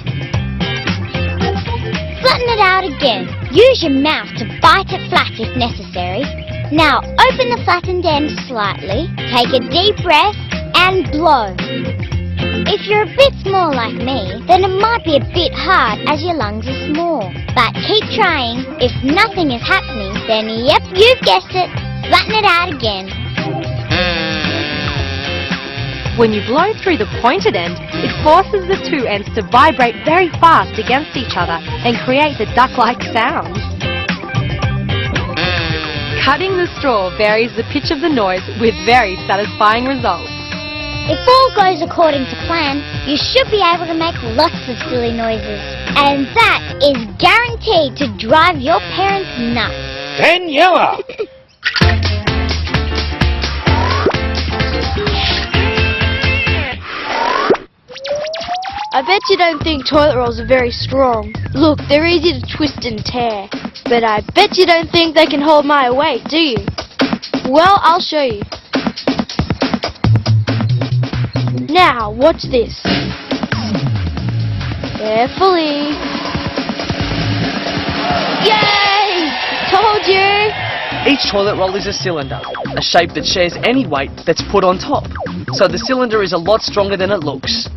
Speaker 4: Flatten it out again. Use your mouth to bite it flat if necessary. Now open the flattened end slightly, take a deep breath and blow. If you're a bit small like me, then it might be a bit hard as your lungs are small. But keep trying. If nothing is happening, then yep, you've guessed it. Flatten it out again.
Speaker 1: When you blow through the pointed end, it forces the two ends to vibrate very fast against each other and create the duck-like sounds. Cutting the straw varies the pitch of the noise with very satisfying results.
Speaker 4: If all goes according to plan, you should be able to make lots of silly noises. And that is guaranteed to drive your parents nuts.
Speaker 9: Daniela!
Speaker 8: I bet you don't think toilet rolls are very strong. Look, they're easy to twist and tear. But I bet you don't think they can hold my weight, do you? Well, I'll show you. Now, watch this. Carefully. Yay! Told you!
Speaker 2: Each toilet roll is a cylinder, a shape that shares any weight that's put on top. So the cylinder is a lot stronger than it looks.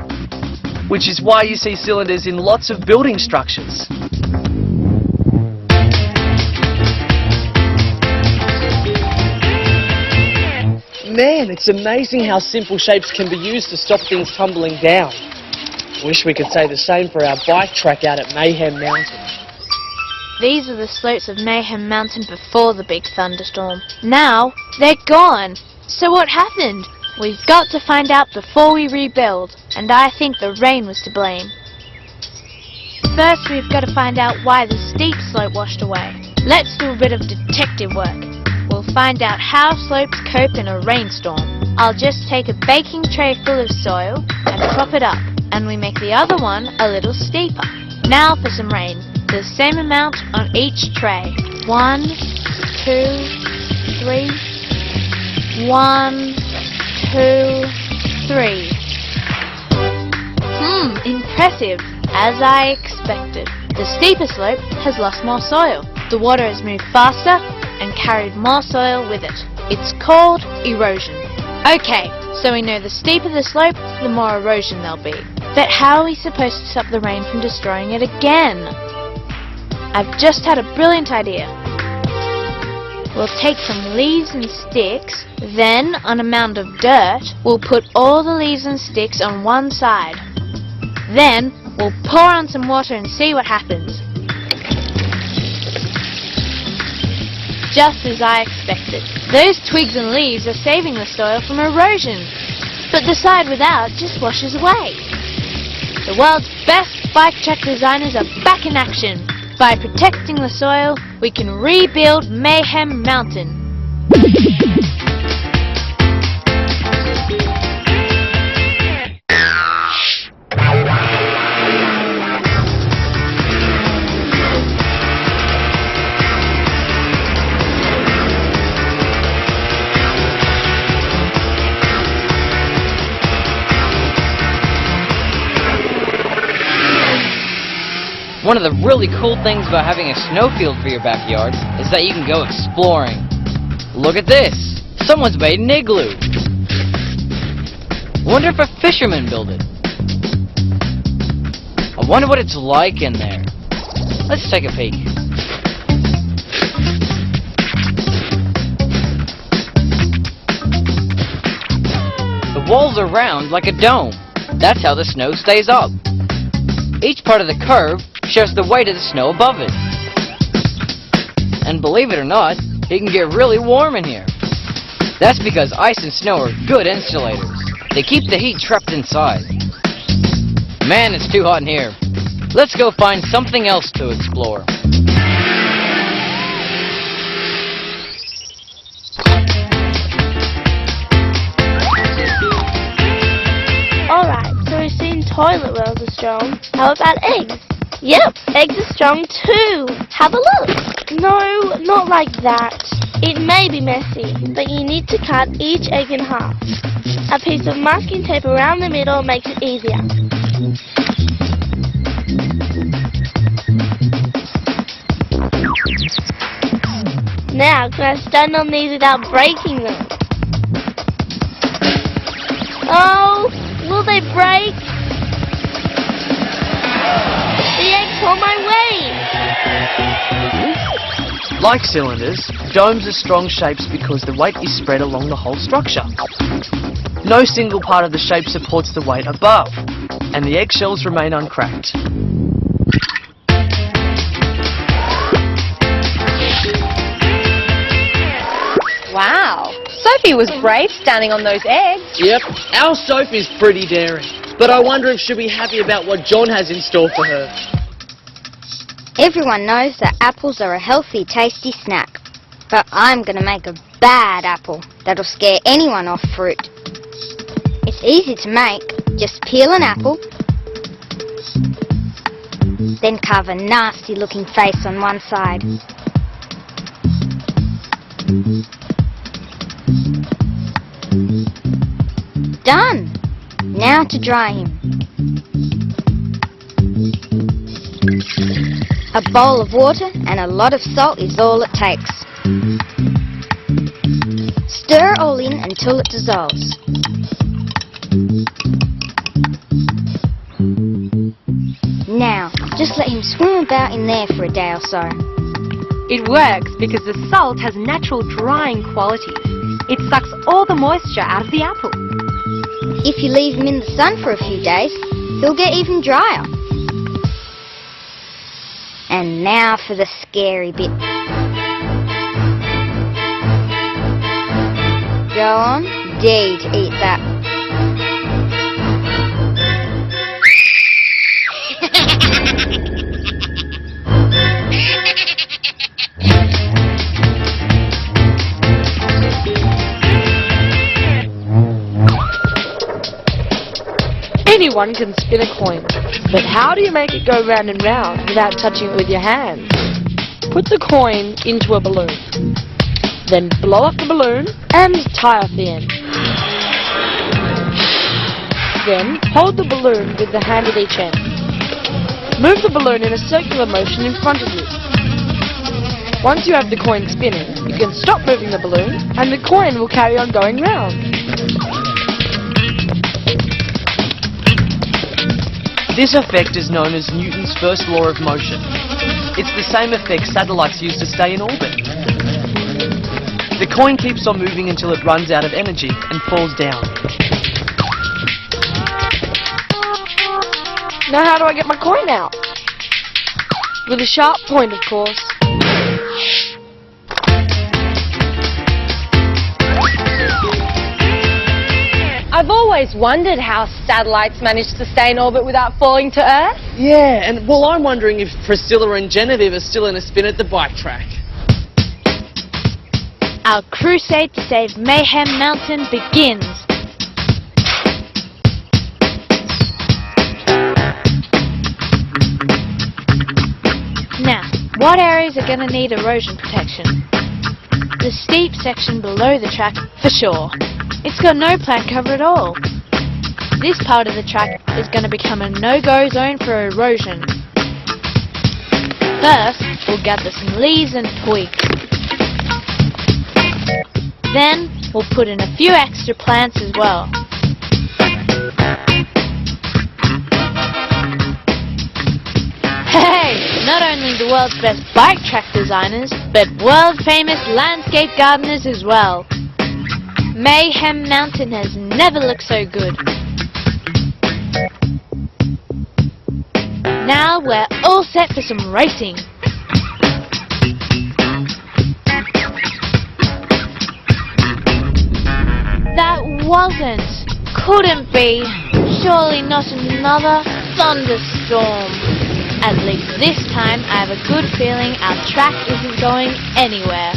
Speaker 2: Which is why you see cylinders in lots of building structures. Man, it's amazing how simple shapes can be used to stop things tumbling down. Wish we could say the same for our bike track out at Mayhem Mountain.
Speaker 8: These are the slopes of Mayhem Mountain before the big thunderstorm. Now, they're gone. So what happened? We've got to find out before we rebuild, and I think the rain was to blame. First, we've got to find out why the steep slope washed away. Let's do a bit of detective work. We'll find out how slopes cope in a rainstorm. I'll just take a baking tray full of soil and prop it up, and we make the other one a little steeper. Now for some rain. The same amount on each tray. 1, 2, 3, 1,
Speaker 10: 2, 3. Impressive. As I expected. The steeper slope has lost more soil. The water has moved faster and carried more soil with it. It's called erosion. Okay, so we know the steeper the slope, the more erosion there'll be. But how are we supposed to stop the rain from destroying it again? I've just had a brilliant idea. We'll take some leaves and sticks, then on a mound of dirt, we'll put all the leaves and sticks on one side. Then we'll pour on some water and see what happens. Just as I expected. Those twigs and leaves are saving the soil from erosion. But the side without just washes away. The world's best bike track designers are back in action. By protecting the soil, we can rebuild Mayhem Mountain.
Speaker 11: One of the really cool things about having a snowfield for your backyard is that you can go exploring. Look at this! Someone's made an igloo! Wonder if a fisherman built it. I wonder what it's like in there. Let's take a peek. The walls are round like a dome. That's how the snow stays up. Each part of the curve shows the weight of the snow above it. And believe it or not, it can get really warm in here. That's because ice and snow are good insulators. They keep the heat trapped inside. Man, it's too hot in here. Let's go find something else to explore.
Speaker 8: Alright, so we've seen toilet wells are strong. How about eggs? Yep, eggs are strong too. Have a look. No, not like that. It may be messy, but you need to cut each egg in half. A piece of masking tape around the middle makes it easier. Now, can I stand on these without breaking them? Oh, will they break? The eggs pull my weight!
Speaker 2: Like cylinders, domes are strong shapes because the weight is spread along the whole structure. No single part of the shape supports the weight above, and the eggshells remain uncracked.
Speaker 1: Wow, Sophie was brave standing on those eggs.
Speaker 2: Yep, our Sophie's pretty daring. But I wonder if she'll be happy about what John has in store for her.
Speaker 7: Everyone knows that apples are a healthy, tasty snack. But I'm going to make a bad apple that'll scare anyone off fruit. It's easy to make. Just peel an apple, then carve a nasty-looking face on one side. Done! Now to dry him. A bowl of water and a lot of salt is all it takes. Stir all in until it dissolves. Now, just let him swim about in there for a day or so.
Speaker 1: It works because the salt has natural drying qualities. It sucks all the moisture out of the apple.
Speaker 7: If you leave him in the sun for a few days, he'll get even drier. And now for the scary bit. Go on, dare you to eat that.
Speaker 10: Anyone can spin a coin, but how do you make it go round and round without touching it with your hands? Put the coin into a balloon, then blow up the balloon and tie off the end.
Speaker 6: Then, hold the balloon with the hand at each end. Move the balloon in a circular motion in front of you. Once you have the coin spinning, you can stop moving the balloon and the coin will carry on going round.
Speaker 2: This effect is known as Newton's first law of motion. It's the same effect satellites use to stay in orbit. The coin keeps on moving until it runs out of energy and falls down.
Speaker 6: Now how do I get my coin out? With a sharp point, of course.
Speaker 1: I've always wondered how satellites manage to stay in orbit without falling to Earth.
Speaker 2: Yeah, and well, I'm wondering if Priscilla and Genevieve are still in a spin at the bike track.
Speaker 10: Our crusade to save Mayhem Mountain begins. Now, what areas are going to need erosion protection? The steep section below the track, for sure. It's got no plant cover at all. This part of the track is going to become a no-go zone for erosion. First, we'll gather some leaves and twigs. Then, we'll put in a few extra plants as well. Hey! Not only the world's best bike track designers, but world-famous landscape gardeners as well. Mayhem Mountain has never looked so good. Now we're all set for some racing. That couldn't be. Surely not another thunderstorm. At least this time I have a good feeling our track isn't going anywhere.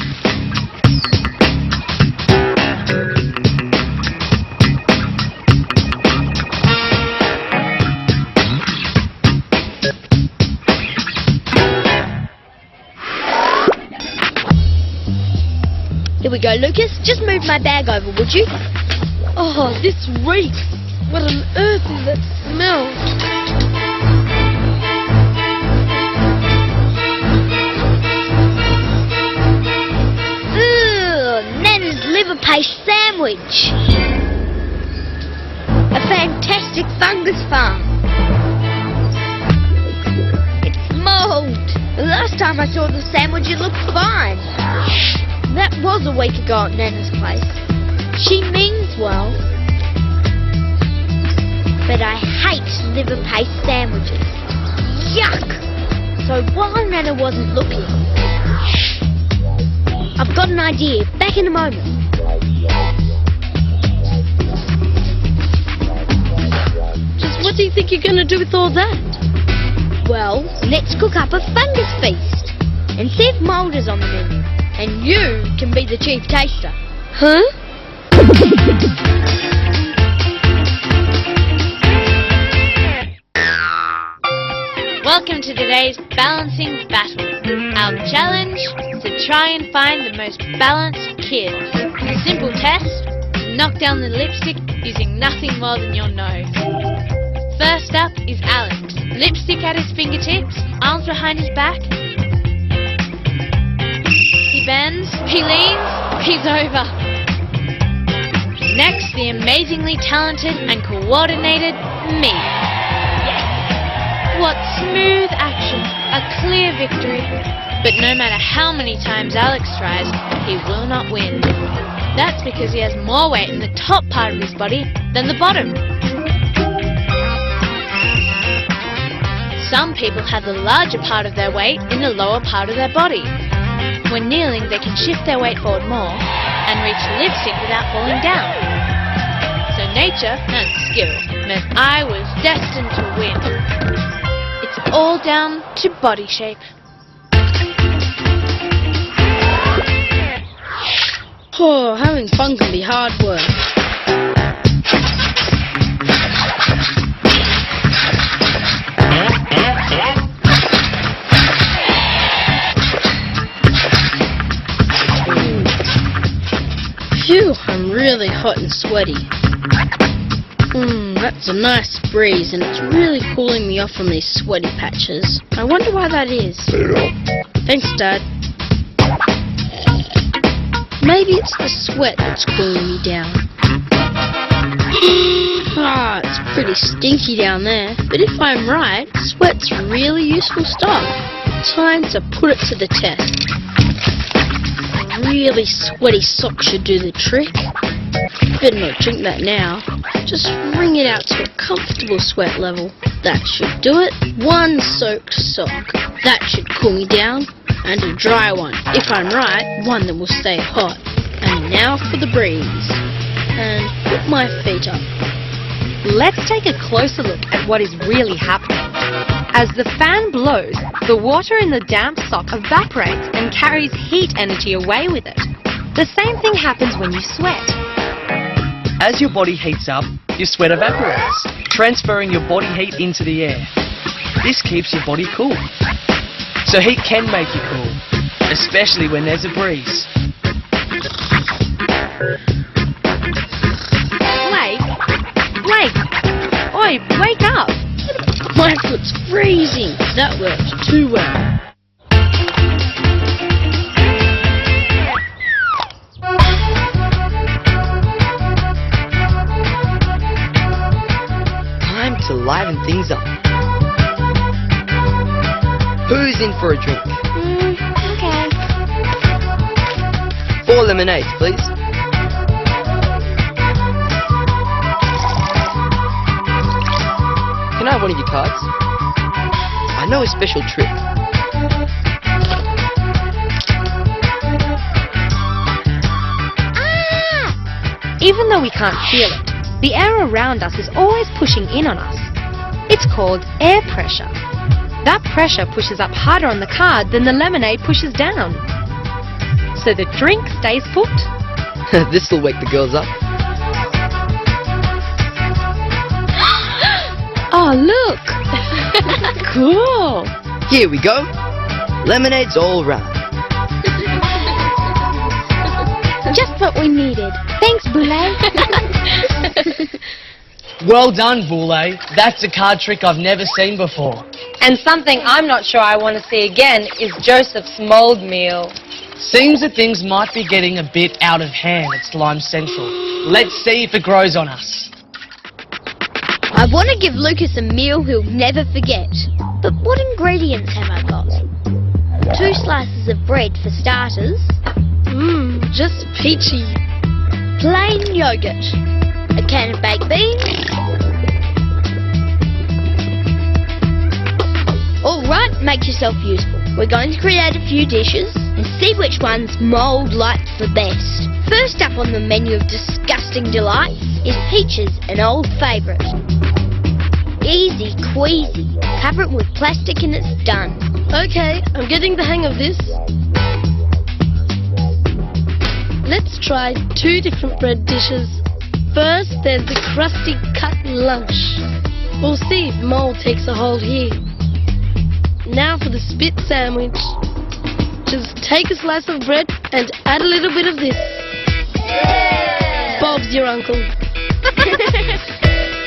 Speaker 8: Here we go, Lucas. Just move my bag over, would you?
Speaker 6: Oh, this reeks. What on earth is that smell?
Speaker 8: Ugh, Nana's liver paste sandwich. A fantastic fungus farm. It's mold. The last time I saw the sandwich, it looked fine. That was a week ago at Nana's place. She means well. But I hate liver paste sandwiches. Yuck! So while Nana wasn't looking, I've got an idea. Back in a moment.
Speaker 6: Just what do you think you're going to do with all that?
Speaker 8: Well, let's cook up a fungus feast and see if mould is on the menu. And you can be the chief taster.
Speaker 6: Huh?
Speaker 10: Welcome to today's balancing battle. Our challenge is to try and find the most balanced kids. Simple test, knock down the lipstick using nothing more than your nose. First up is Alex. Lipstick at his fingertips, arms behind his back. He bends, he leans, he's over. Next, the amazingly talented and coordinated me. What smooth action, a clear victory. But no matter how many times Alex tries, he will not win. That's because he has more weight in the top part of his body than the bottom. Some people have the larger part of their weight in the lower part of their body. When kneeling, they can shift their weight forward more and reach the lipstick without falling down. So nature and skill meant I was destined to win. It's all down to body shape.
Speaker 6: Oh, having fun can be hard work. Phew, I'm really hot and sweaty. That's a nice breeze and it's really cooling me off from these sweaty patches. I wonder why that is. Thanks, Dad. Maybe it's the sweat that's cooling me down. It's pretty stinky down there. But if I'm right, sweat's really useful stuff. Time to put it to the test. A really sweaty sock should do the trick. Better not drink that now. Just wring it out to a comfortable sweat level. That should do it. One soaked sock. That should cool me down. And a dry one. If I'm right, one that will stay hot. And now for the breeze. And put my feet up.
Speaker 1: Let's take a closer look at what is really happening. As the fan blows, the water in the damp sock evaporates and carries heat energy away with it. The same thing happens when you sweat.
Speaker 2: As your body heats up, your sweat evaporates, transferring your body heat into the air. This keeps your body cool. So heat can make you cool, especially when there's a breeze.
Speaker 1: Blake! Oi, wake up!
Speaker 6: My foot's freezing. That worked too well.
Speaker 5: Time to liven things up. Who's in for a drink?
Speaker 3: Okay.
Speaker 5: 4 lemonades, please. Can I have one of your cards? I know a special trick.
Speaker 1: Even though we can't feel it, the air around us is always pushing in on us. It's called air pressure. That pressure pushes up harder on the card than the lemonade pushes down. So the drink stays put.
Speaker 5: This'll wake the girls up.
Speaker 6: Oh, look! Cool!
Speaker 5: Here we go. Lemonades all round.
Speaker 3: Just what we needed. Thanks, Boulay.
Speaker 2: Well done, Boulay. That's a card trick I've never seen before.
Speaker 1: And something I'm not sure I want to see again is Joseph's mould meal.
Speaker 2: Seems that things might be getting a bit out of hand at Slime Central. Let's see if it grows on us.
Speaker 8: I want to give Lucas a meal he'll never forget. But what ingredients have I got? 2 slices of bread for starters.
Speaker 6: Just peachy.
Speaker 8: Plain yogurt. A can of baked beans. Alright, make yourself useful. We're going to create a few dishes and see which ones mould likes the best. First up on the menu of disgusting delights is peaches, an old favourite. Easy queasy. Cover it with plastic and it's done.
Speaker 6: Okay, I'm getting the hang of this. Let's try 2 different bread dishes. First, there's the crusty cut lunch. We'll see if mould takes a hold here. Now for the spit sandwich. Just take a slice of bread and add a little bit of this. Bob's your uncle.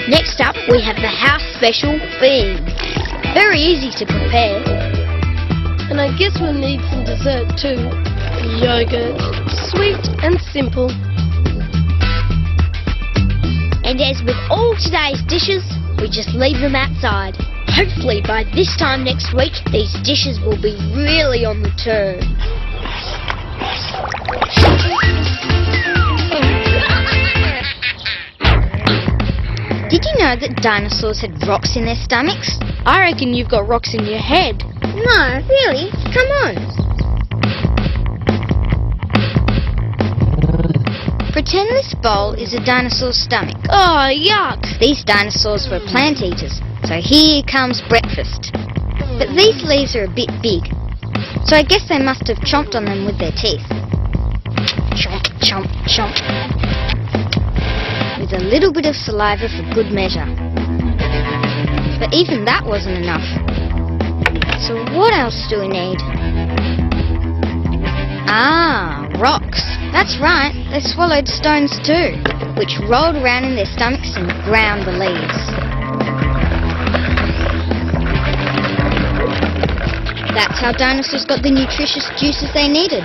Speaker 8: Next up, we have the house special beans. Very easy to prepare.
Speaker 6: And I guess we'll need some dessert too. Yogurt. Sweet and simple.
Speaker 8: And as with all today's dishes, we just leave them outside. Hopefully by this time next week, these dishes will be really on the turn.
Speaker 7: Did you know that dinosaurs had rocks in their stomachs?
Speaker 6: I reckon you've got rocks in your head.
Speaker 7: No, really? Come on. Pretend this bowl is a dinosaur's stomach.
Speaker 6: Oh, yuck!
Speaker 7: These dinosaurs were plant eaters, so here comes breakfast. But these leaves are a bit big, so I guess they must have chomped on them with their teeth. Chomp, chomp, chomp. With a little bit of saliva for good measure. But even that wasn't enough. So what else do we need? Ah, rocks. That's right, they swallowed stones too, which rolled around in their stomachs and ground the leaves. That's how dinosaurs got the nutritious juices they needed.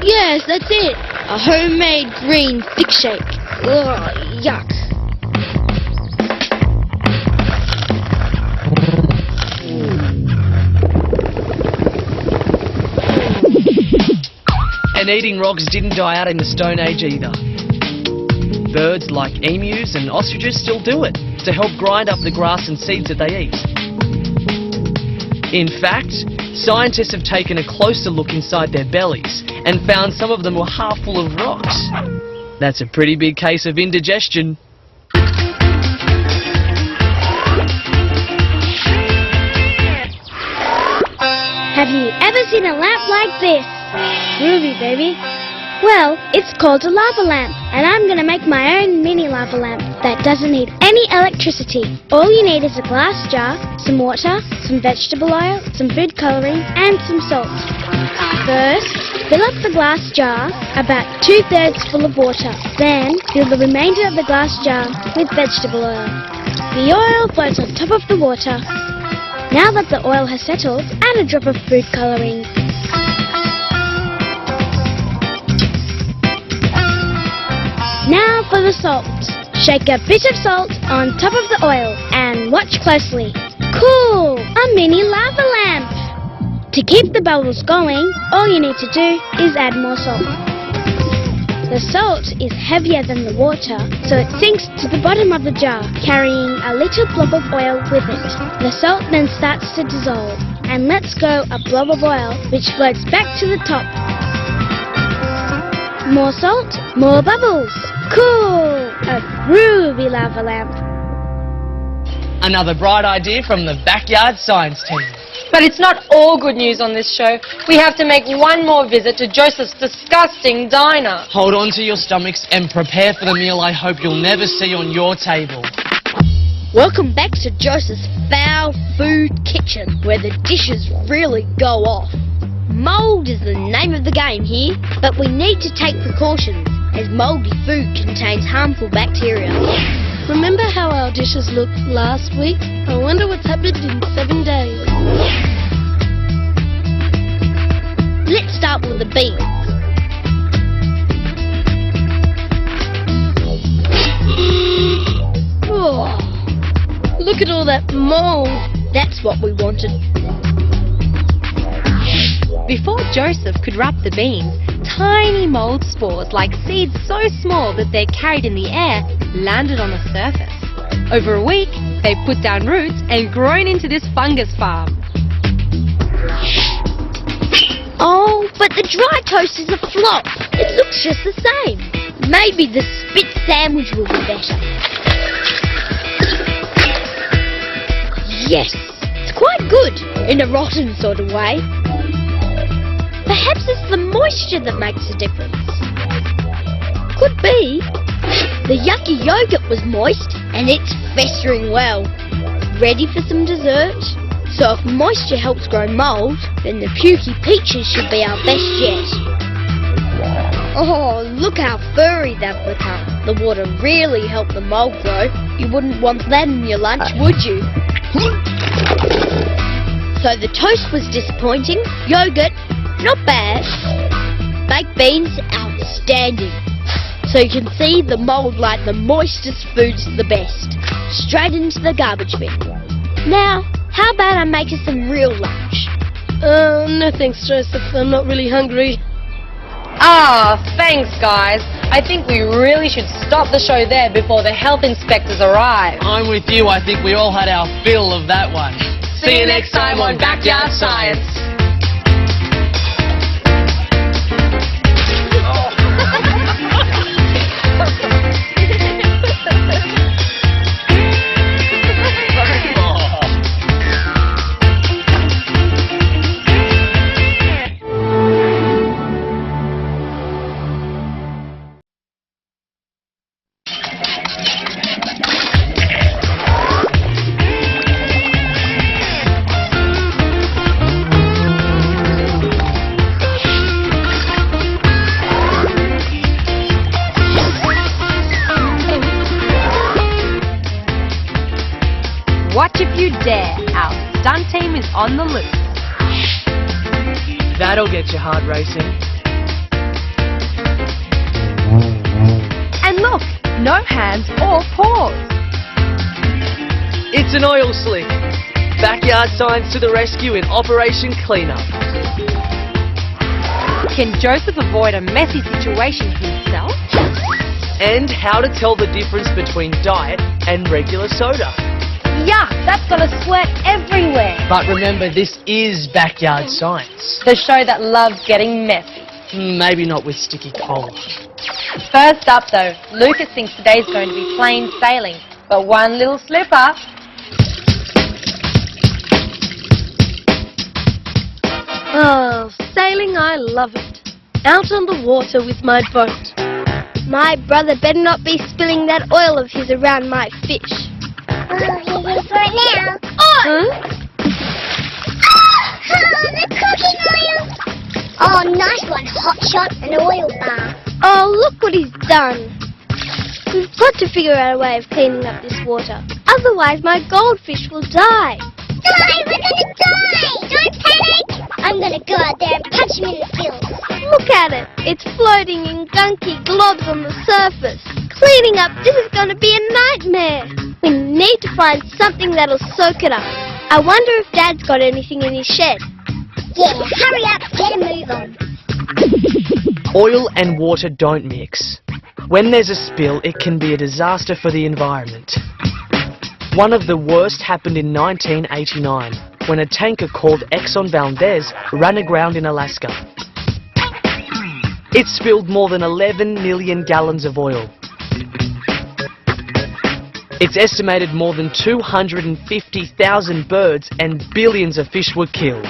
Speaker 8: Yes, that's it. A homemade green thick shake.
Speaker 7: Ugh, yuck.
Speaker 2: And eating rocks didn't die out in the Stone Age either. Birds like emus and ostriches still do it to help grind up the grass and seeds that they eat. In fact, scientists have taken a closer look inside their bellies and found some of them were half full of rocks. That's a pretty big case of indigestion.
Speaker 8: Have you ever seen a lamp like this? Groovy, baby. Well, it's called a lava lamp, and I'm gonna make my own mini lava lamp that doesn't need any electricity. All you need is a glass jar, some water, some vegetable oil, some food coloring, and some salt. First, fill up the glass jar about 2/3 full of water. Then, fill the remainder of the glass jar with vegetable oil. The oil floats on top of the water. Now that the oil has settled, add a drop of food coloring. Now for the salt. Shake a bit of salt on top of the oil and watch closely. Cool! A mini lava lamp! To keep the bubbles going, all you need to do is add more salt. The salt is heavier than the water, so it sinks to the bottom of the jar, carrying a little blob of oil with it. The salt then starts to dissolve and lets go a blob of oil, which floats back to the top. More salt, more bubbles. Cool! A groovy lava lamp.
Speaker 2: Another bright idea from the backyard science team.
Speaker 1: But it's not all good news on this show. We have to make one more visit to Joseph's disgusting diner.
Speaker 2: Hold on to your stomachs and prepare for the meal I hope you'll never see on your table.
Speaker 6: Welcome back to Joseph's foul food kitchen, where the dishes really go off. Mould is the name of the game here, but we need to take precautions, as mouldy food contains harmful bacteria.
Speaker 8: Remember how our dishes looked last week? I wonder what's happened in 7 days.
Speaker 6: Let's start with the beans. Oh, look at all that mould. That's what we wanted.
Speaker 1: Before Joseph could wrap the beans, tiny mould spores, like seeds so small that they're carried in the air, landed on the surface. Over a week, they've put down roots and grown into this fungus farm.
Speaker 6: Oh, but the dry toast is a flop. It looks just the same. Maybe the spit sandwich will be better. Yes, it's quite good, in a rotten sort of way. Perhaps it's the moisture that makes a difference. Could be. The yucky yogurt was moist and it's festering well. Ready for some dessert? So if moisture helps grow mould, then the pukey peaches should be our best yet. Oh, look how furry they've become. The water really helped the mould grow. You wouldn't want that in your lunch, would you? So the toast was disappointing. Yogurt, not bad. Baked beans, outstanding. So you can see the mould like the moistest food's the best. Straight into the garbage bin. Now, how about I make us some real lunch?
Speaker 8: No thanks, Joseph. I'm not really hungry.
Speaker 1: Thanks, guys. I think we really should stop the show there before the health inspectors arrive.
Speaker 2: I'm with you. I think we all had our fill of that one.
Speaker 1: See you next time on Backyard Science. you dare. Our stunt team is on the loose.
Speaker 2: That'll get your heart racing.
Speaker 1: And look, no hands or paws.
Speaker 2: It's an oil slick. Backyard science to the rescue in Operation Cleanup.
Speaker 1: Can Joseph avoid a messy situation himself?
Speaker 2: And how to tell the difference between diet and regular soda.
Speaker 1: Yuck, that's got a sweat everywhere.
Speaker 2: But remember, this is backyard science.
Speaker 1: The show that loves getting messy.
Speaker 2: Maybe not with sticky cola.
Speaker 1: First up though, Lucas thinks today's going to be plain sailing. But one little slip up.
Speaker 8: Oh, sailing, I love it. Out on the water with my boat. My brother better not be spilling that oil of his around my fish.
Speaker 4: Oh, you're ready for it now.
Speaker 8: Huh?
Speaker 4: Oh, the cooking oil. Oh, nice one, hotshot, an oil bar.
Speaker 8: Oh, look what he's done. We've got to figure out a way of cleaning up this water. Otherwise, my goldfish will die.
Speaker 4: Die, we're gonna die. Don't panic. I'm gonna go out there and punch him in the gills.
Speaker 8: Look at it. It's floating in gunky globs on the surface. Cleaning up this is going to be a nightmare. We need to find something that'll soak it up. I wonder if Dad's got anything in his shed.
Speaker 4: Yeah, hurry up, get a move on.
Speaker 2: Oil and water don't mix. When there's a spill, it can be a disaster for the environment. One of the worst happened in 1989, when a tanker called Exxon Valdez ran aground in Alaska. It spilled more than 11 million gallons of oil. It's estimated more than 250,000 birds and billions of fish were killed.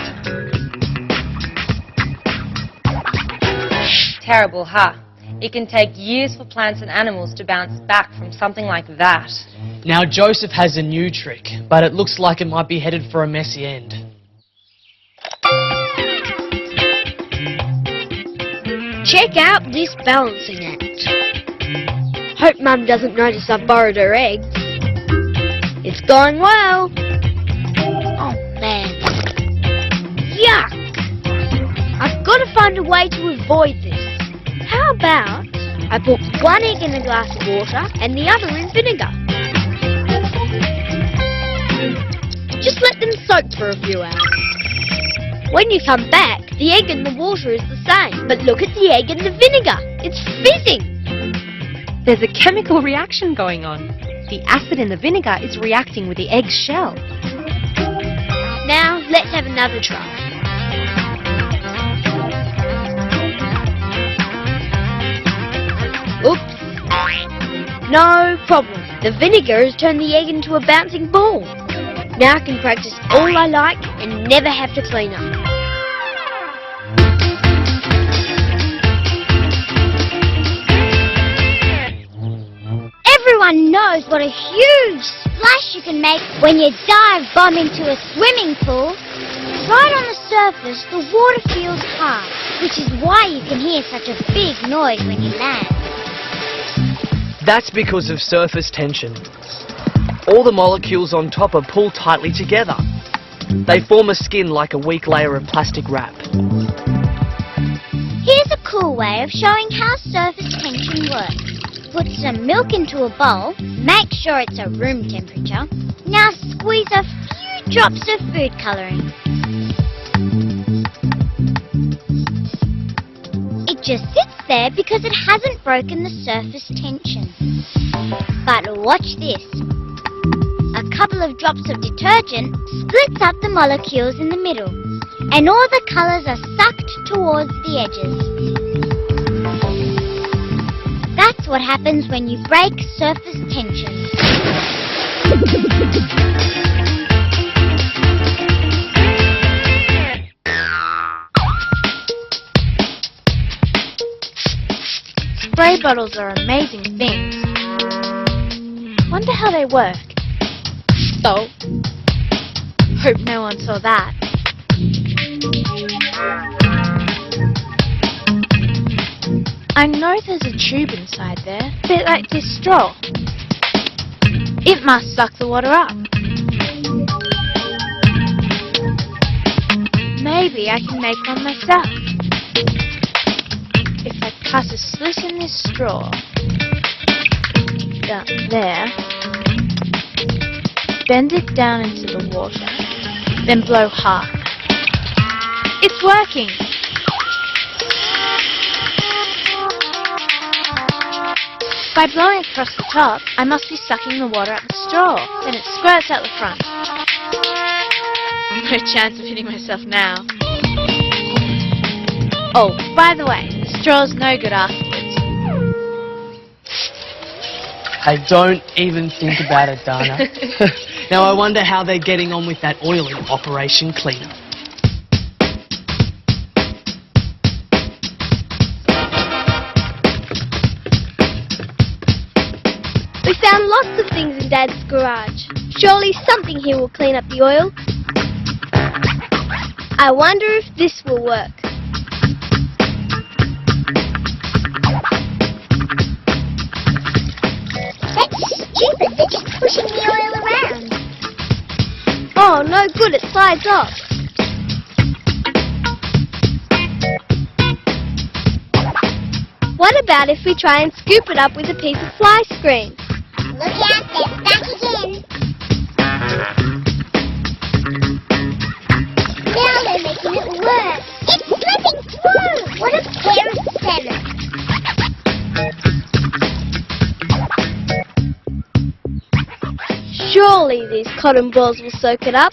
Speaker 1: Terrible, huh? It can take years for plants and animals to bounce back from something like that.
Speaker 2: Now Joseph has a new trick, but it looks like it might be headed for a messy end.
Speaker 8: Check out this balancing act. Hope Mum doesn't notice I borrowed her eggs. It's going well. Oh man. Yuck! I've got to find a way to avoid this. How about I put one egg in a glass of water and the other in vinegar? Just let them soak for a few hours. When you come back, the egg and the water is the same. But look at the egg and the vinegar. It's fizzing.
Speaker 1: There's a chemical reaction going on. The acid in the vinegar is reacting with the egg's shell.
Speaker 8: Now, let's have another try. Oops. No problem. The vinegar has turned the egg into a bouncing ball. Now I can practice all I like and never have to clean up.
Speaker 4: Everyone knows what a huge splash you can make when you dive bomb into a swimming pool. Right on the surface, the water feels hard, which is why you can hear such a big noise when you land.
Speaker 2: That's because of surface tension. All the molecules on top are pulled tightly together. They form a skin like a weak layer of plastic wrap.
Speaker 4: Here's a cool way of showing how surface tension works. Put some milk into a bowl, make sure it's at room temperature. Now squeeze a few drops of food colouring. It just sits there because it hasn't broken the surface tension. But watch this. A couple of drops of detergent splits up the molecules in the middle, and all the colours are sucked towards the edges. That's what happens when you break surface tension.
Speaker 10: Spray bottles are amazing things. Wonder how they work. Oh, hope no one saw that. I know there's a tube inside there, a bit like this straw. It must suck the water up. Maybe I can make one myself. If I cut a slit in this straw, down there, bend it down into the water, then blow hard. It's working! By blowing across the top, I must be sucking the water out the straw. Then it squirts out the front. No chance of hitting myself now. Oh, by the way, the straw's no good afterwards.
Speaker 2: Hey, don't even think about it, Dana. Now I wonder how they're getting on with that oiling Operation Cleanup.
Speaker 8: We found lots of things in Dad's garage. Surely something here will clean up the oil. I wonder if this will work.
Speaker 4: That's stupid. They're just pushing the oil around.
Speaker 8: Oh, no good, it slides off. What about if we try and scoop it up with a piece of fly screen?
Speaker 4: Look out, they're back again. Now they're making it worse. It's slipping through. What a pair of sinners.
Speaker 8: Surely these cotton balls will soak it up.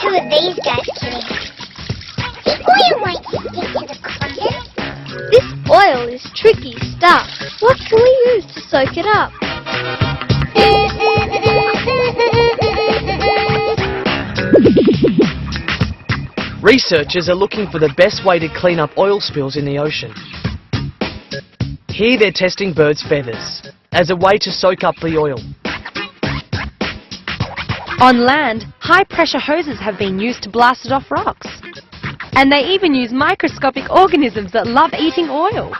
Speaker 4: Who are these guys kidding? The oil won't stick to the cotton.
Speaker 8: This oil is tricky stuff. What can we use to soak it up?
Speaker 2: Researchers are looking for the best way to clean up oil spills in the ocean. Here they're testing birds' feathers as a way to soak up the oil.
Speaker 1: On land, high-pressure hoses have been used to blast it off rocks. And they even use microscopic organisms that love eating oil.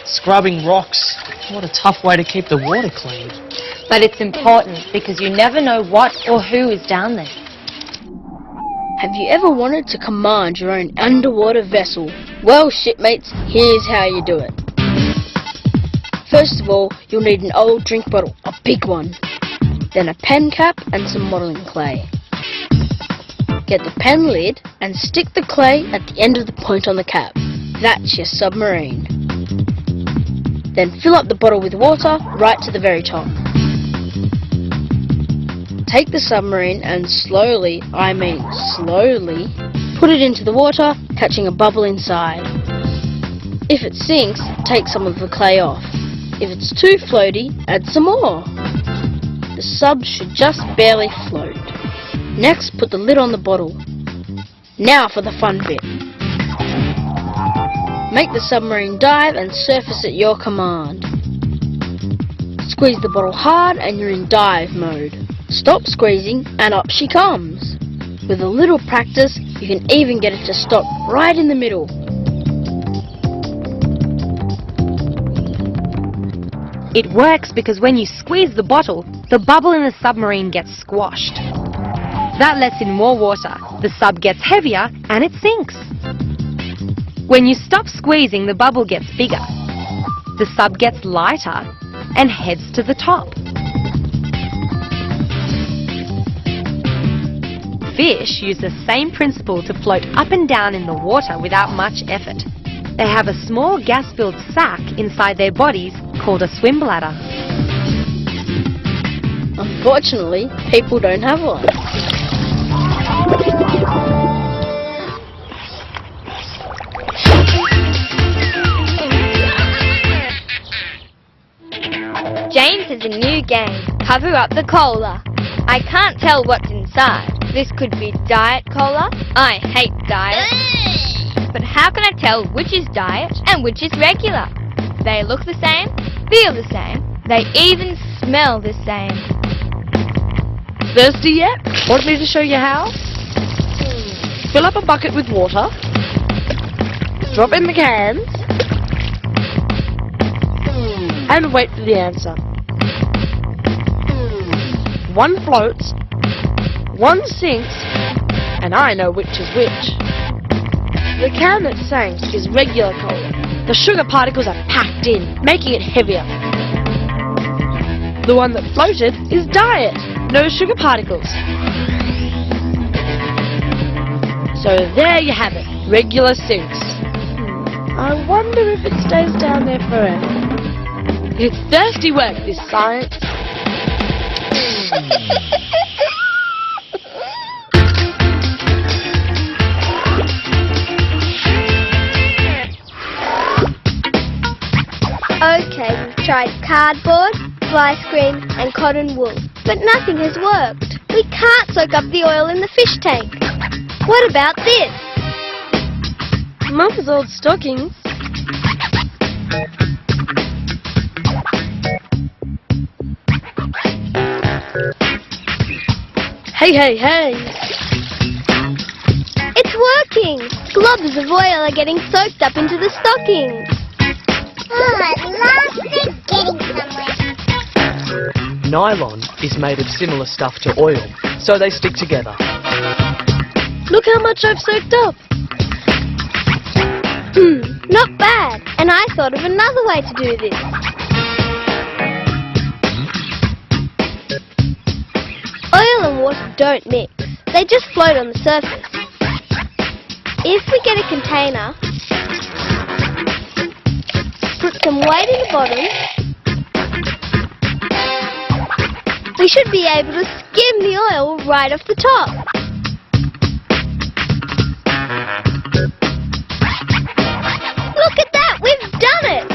Speaker 2: Scrubbing rocks. What a tough way to keep the water clean.
Speaker 12: But it's important because you never know what or who is down there.
Speaker 6: Have you ever wanted to command your own underwater vessel? Well, shipmates, here's how you do it. First of all, you'll need an old drink bottle, a big one. Then a pen cap and some modelling clay. Get the pen lid and stick the clay at the end of the point on the cap. That's your submarine. Then fill up the bottle with water right to the very top. Take the submarine and slowly, I mean slowly, put it into the water, catching a bubble inside. If it sinks, take some of the clay off. If it's too floaty, add some more. The sub should just barely float. Next, put the lid on the bottle. Now for the fun bit. Make the submarine dive and surface at your command. Squeeze the bottle hard and you're in dive mode. Stop squeezing and up she comes. With a little practice, you can even get it to stop right in the middle.
Speaker 1: It works because when you squeeze the bottle, the bubble in the submarine gets squashed. That lets in more water, the sub gets heavier and it sinks. When you stop squeezing, the bubble gets bigger. The sub gets lighter and heads to the top. Fish use the same principle to float up and down in the water without much effort. They have a small gas-filled sac inside their bodies called a swim bladder.
Speaker 6: Unfortunately, people don't have one.
Speaker 8: James has a new game. Cover up the cola. I can't tell what's inside. This could be diet cola. I hate diet. But how can I tell which is diet and which is regular? They look the same, feel the same, they even smell the same.
Speaker 6: Thirsty yet? Want me to show you how? Fill up a bucket with water. Drop in the cans. And wait for the answer. one floats, one sinks, and I know which is which. The can that sank is regular cola. The sugar particles are packed in, making it heavier. The one that floated is diet, no sugar particles. So there you have it, regular sinks. I wonder if it stays down there forever. It's thirsty work, this science.
Speaker 8: Okay, we've tried cardboard, fly screen and cotton wool, but nothing has worked. We can't soak up the oil in the fish tank. What about this?
Speaker 6: Mum's old stockings. Hey, hey, hey!
Speaker 8: It's working! Globs of oil are getting soaked up into the stockings.
Speaker 4: Oh, at last they're getting somewhere.
Speaker 2: Nylon is made of similar stuff to oil, so they stick together.
Speaker 6: Look how much I've soaked up.
Speaker 8: Not bad. And I thought of another way to do this. Oil and water don't mix. They just float on the surface. If we get a container, put some weight in the bottom, we should be able to skim the oil right off the top. Look at that! We've done it!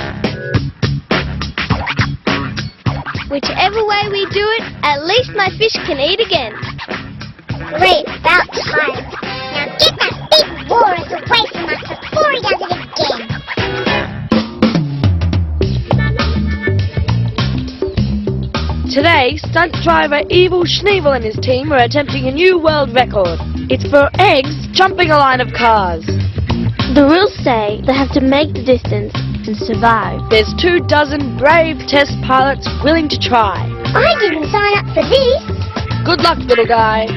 Speaker 8: Whichever way we do it, at least my fish can eat again.
Speaker 4: Great, about time. Now get that big walrus away from us before he does it again.
Speaker 6: Today, stunt driver Evil Schneevel and his team are attempting a new world record. It's for eggs jumping a line of cars.
Speaker 3: The rules say they have to make the distance and survive.
Speaker 6: There's 24 brave test pilots willing to try.
Speaker 4: I didn't sign up for this.
Speaker 6: Good luck, little guy.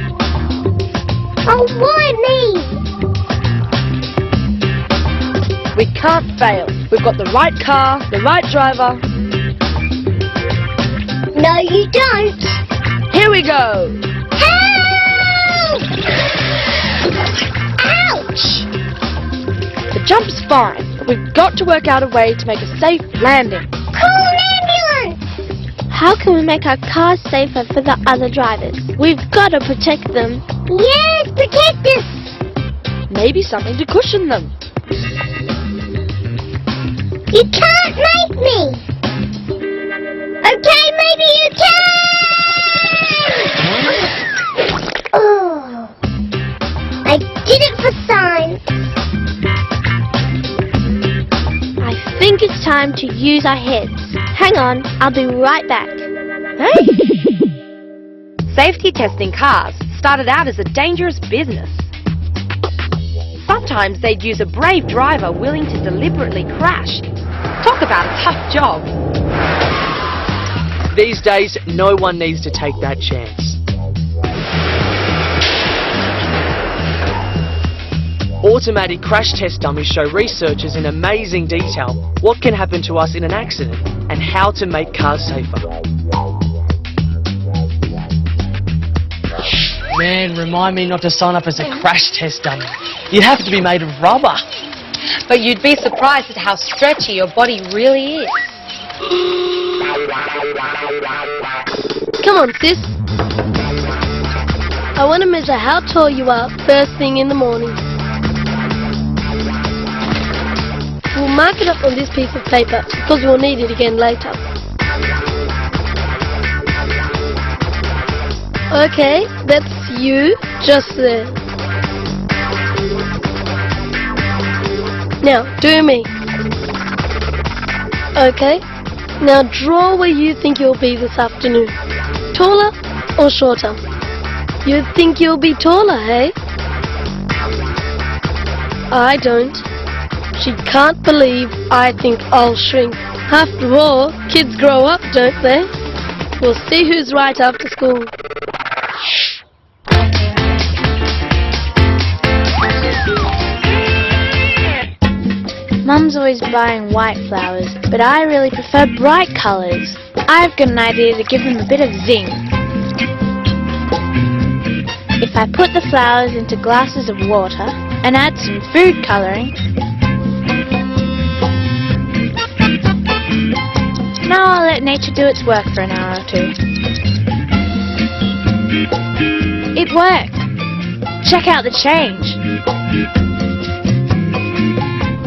Speaker 4: Oh, why me?
Speaker 6: We can't fail. We've got the right car, the right driver.
Speaker 4: No, you don't.
Speaker 6: Here we go.
Speaker 4: Help! Ouch!
Speaker 6: The jump's fine, but we've got to work out a way to make a safe landing.
Speaker 4: Call an ambulance!
Speaker 3: How can we make our cars safer for the other drivers? We've got to protect them.
Speaker 4: Yes, protect us!
Speaker 6: Maybe something to cushion them.
Speaker 4: You can't make me! Okay, maybe you can! Oh, I did it for science.
Speaker 3: I think it's time to use our heads. Hang on, I'll be right back.
Speaker 6: Hey!
Speaker 1: Safety testing cars started out as a dangerous business. Sometimes they'd use a brave driver willing to deliberately crash. Talk about a tough job.
Speaker 2: These days, no one needs to take that chance. Automatic crash test dummies show researchers in amazing detail what can happen to us in an accident and how to make cars safer. Man, remind me not to sign up as a crash test dummy. You have to be made of rubber.
Speaker 12: But you'd be surprised at how stretchy your body really is.
Speaker 6: Come on, sis. I want to measure how tall you are first thing in the morning. We'll mark it up on this piece of paper because we'll need it again later. Okay, that's you just there. Now, do me. Okay, now draw where you think you'll be this afternoon. Taller or shorter? You think you'll be taller, hey? I don't. She can't believe I think I'll shrink. After all, kids grow up, don't they?
Speaker 8: We'll see who's right after school.
Speaker 10: Mum's always buying white flowers, but I really prefer bright colours. I've got an idea to give them a bit of zing. If I put the flowers into glasses of water and add some food colouring, now I'll let nature do its work for an hour or two. It worked! Check out the change!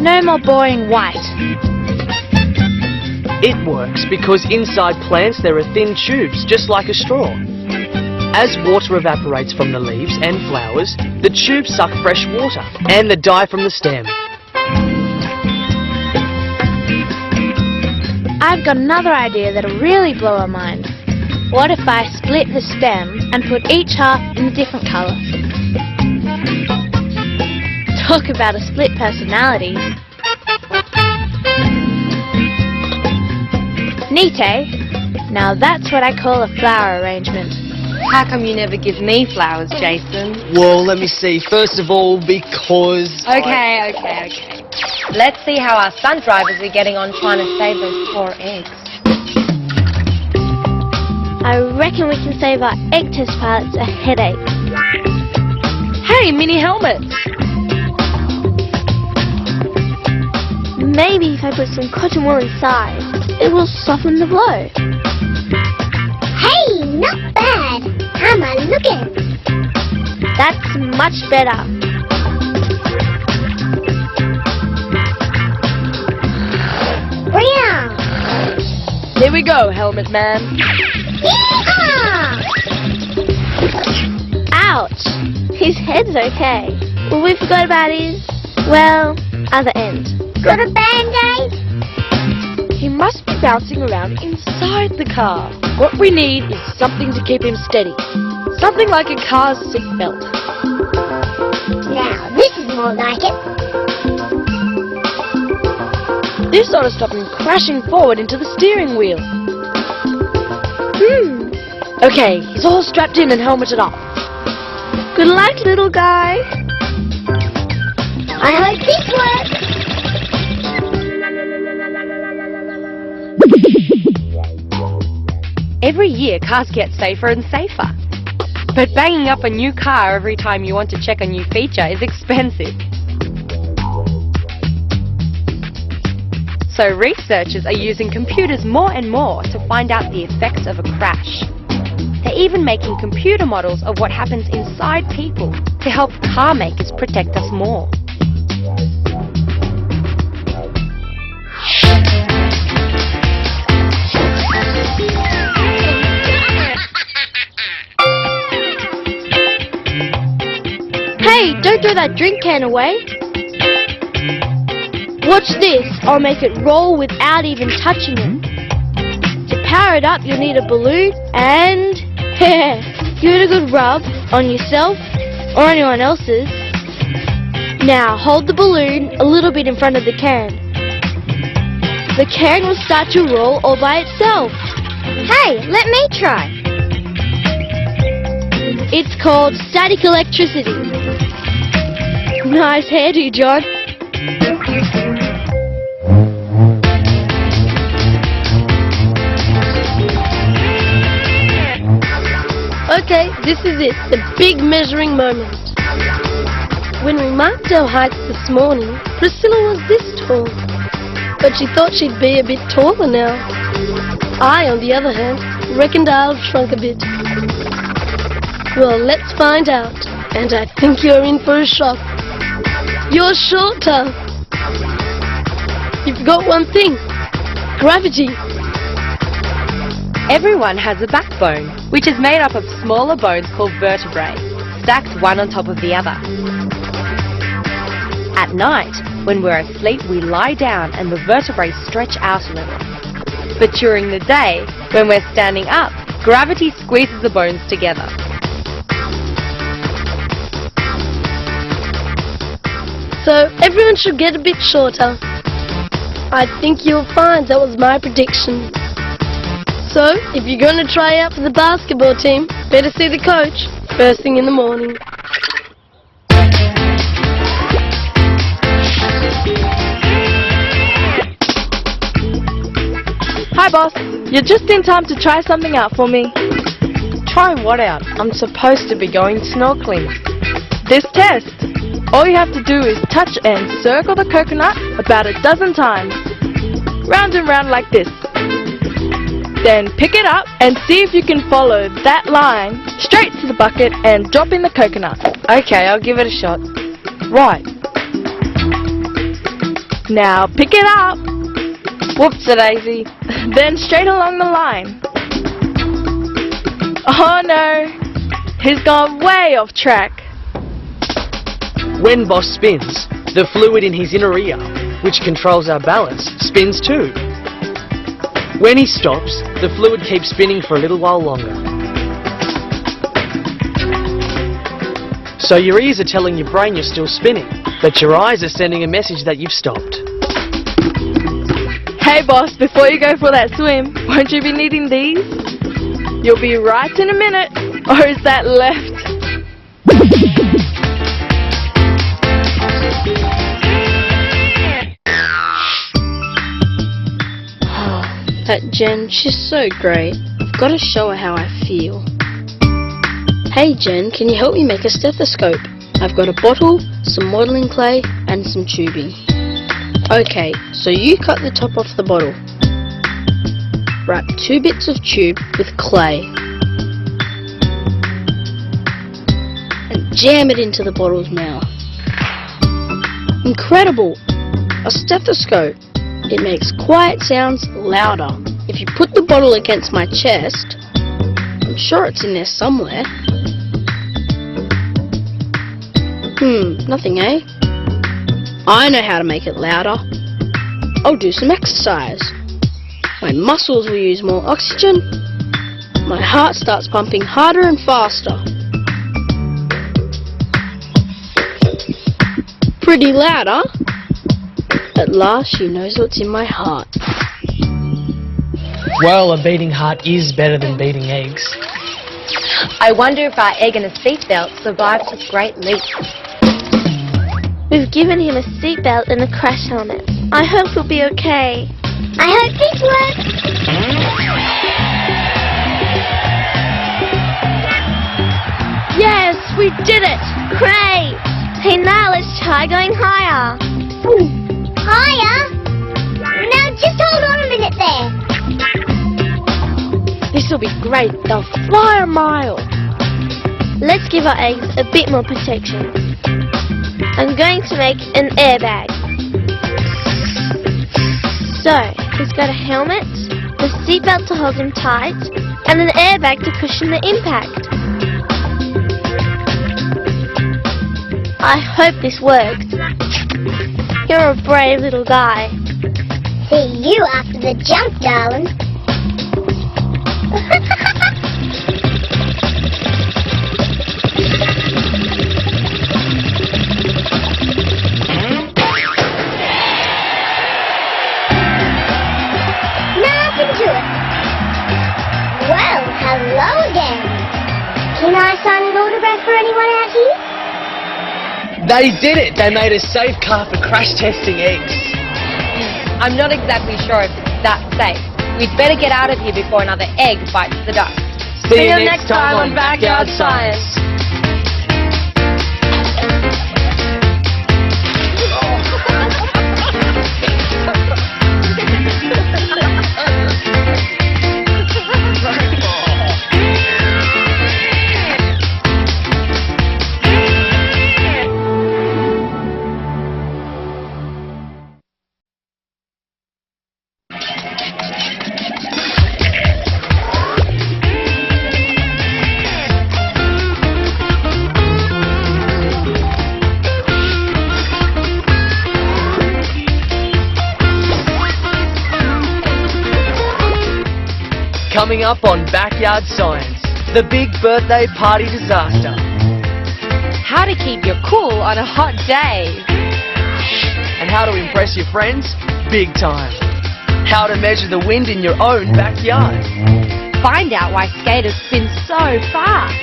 Speaker 10: No more boring white.
Speaker 2: It works because inside plants there are thin tubes, just like a straw. As water evaporates from the leaves and flowers, the tubes suck fresh water and the dye from the stem.
Speaker 10: I've got another idea that'll really blow our mind. What if I split the stem and put each half in a different colour? Talk about a split personality. Neat, eh? Now that's what I call a flower arrangement.
Speaker 1: How come you never give me flowers, Jason?
Speaker 2: Well, let me see. First of all, because...
Speaker 1: Okay. Let's see how our stunt drivers are getting on trying to save those poor eggs.
Speaker 3: I reckon we can save our egg test pilots a headache.
Speaker 1: Hey, mini helmets!
Speaker 3: Maybe if I put some cotton wool inside, it will soften the blow.
Speaker 4: Hey, not bad. Come on, look at it.
Speaker 3: That's much better.
Speaker 4: Brilliant.
Speaker 6: Here we go, Helmet Man.
Speaker 4: Yeehaw!
Speaker 3: Ouch! His head's okay. Well, we forgot about his, well, other end.
Speaker 4: Got a band-aid?
Speaker 6: He must be bouncing around inside the car. What we need is something to keep him steady. Something like a car's seat belt.
Speaker 4: Now, this is more like it.
Speaker 6: This ought to stop him crashing forward into the steering wheel. Okay, he's all strapped in and helmeted up.
Speaker 3: Good luck, little guy.
Speaker 4: I hope this works.
Speaker 1: Every year, cars get safer and safer. But banging up a new car every time you want to check a new feature is expensive. So researchers are using computers more and more to find out the effects of a crash. They're even making computer models of what happens inside people to help car makers protect us more.
Speaker 3: Hey, don't throw that drink can away. Watch this. I'll make it roll without even touching it. To power it up, you'll need a balloon and hair. Give it a good rub on yourself or anyone else's. Now, hold the balloon a little bit in front of the can. The can will start to roll all by itself.
Speaker 7: Hey, let me try.
Speaker 3: It's called static electricity. Nice hairdo, John.
Speaker 8: Okay, this is it, the big measuring moment. When we marked our heights this morning, Priscilla was this tall. But she thought she'd be a bit taller now. I, on the other hand, reckoned I've shrunk a bit. Well, let's find out. And I think you're in for a shock. You're shorter. You forgot one thing. Gravity.
Speaker 1: Everyone has a backbone, which is made up of smaller bones called vertebrae, stacked one on top of the other. At night, when we're asleep, we lie down and the vertebrae stretch out a little. But during the day, when we're standing up, gravity squeezes the bones together.
Speaker 8: So everyone should get a bit shorter. I think you'll find that was my prediction.
Speaker 6: So, if you're going to try out for the basketball team, better see the coach first thing in the morning.
Speaker 13: Hi boss, you're just in time to try something out for me.
Speaker 14: Try what out? I'm supposed to be going snorkeling.
Speaker 13: This test. All you have to do is touch and circle the coconut about a dozen times. Round and round like this. Then pick it up and see if you can follow that line straight to the bucket and drop in the coconut.
Speaker 14: Okay, I'll give it a shot. Right.
Speaker 13: Now pick it up.
Speaker 14: Whoops-a-daisy.
Speaker 13: Then straight along the line. Oh no, he's gone way off track.
Speaker 2: When Boss spins, the fluid in his inner ear, which controls our balance, spins too. When he stops, the fluid keeps spinning for a little while longer. So your ears are telling your brain you're still spinning, but your eyes are sending a message that you've stopped.
Speaker 13: Hey boss, before you go for that swim, won't you be needing these? You'll be right in a minute, or is that left?
Speaker 6: That Jen, she's so great. I've got to show her how I feel. Hey Jen, can you help me make a stethoscope? I've got a bottle, some modelling clay, and some tubing. Okay, so you cut the top off the bottle. Wrap 2 bits of tube with clay. And jam it into the bottle's mouth. Incredible! A stethoscope. It makes quiet sounds louder. If you put the bottle against my chest, I'm sure it's in there somewhere. Nothing, eh? I know how to make it louder. I'll do some exercise. My muscles will use more oxygen. My heart starts pumping harder and faster. Pretty loud, huh? At last she knows what's in my heart.
Speaker 2: Well, a beating heart is better than beating eggs.
Speaker 1: I wonder if our egg and a seatbelt survived this great leap.
Speaker 3: We've given him a seatbelt and a crash helmet. I hope he'll be okay.
Speaker 4: I hope this works.
Speaker 3: Yes, we did it! Great! Hey, now let's try going higher.
Speaker 4: Higher? Now just hold on a minute there.
Speaker 3: This'll be great. They'll fly a mile. Let's give our eggs a bit more protection. I'm going to make an airbag. So, he's got a helmet, the seatbelt to hold him tight, and an airbag to cushion the impact. I hope this works. You're a brave little guy.
Speaker 4: See you after the jump, darling. Nothing to it. Well, hello again. Can I sign an autograph for anyone out here?
Speaker 2: They did it! They made a safe car for crash testing eggs.
Speaker 1: I'm not exactly sure if it's that safe. We'd better get out of here before another egg bites the dust.
Speaker 2: See you next time on Backyard Science. Coming up on Backyard Science, the big birthday party disaster.
Speaker 1: How to keep your cool on a hot day.
Speaker 2: And how to impress your friends big time. How to measure the wind in your own backyard.
Speaker 1: find out why skaters spin so fast.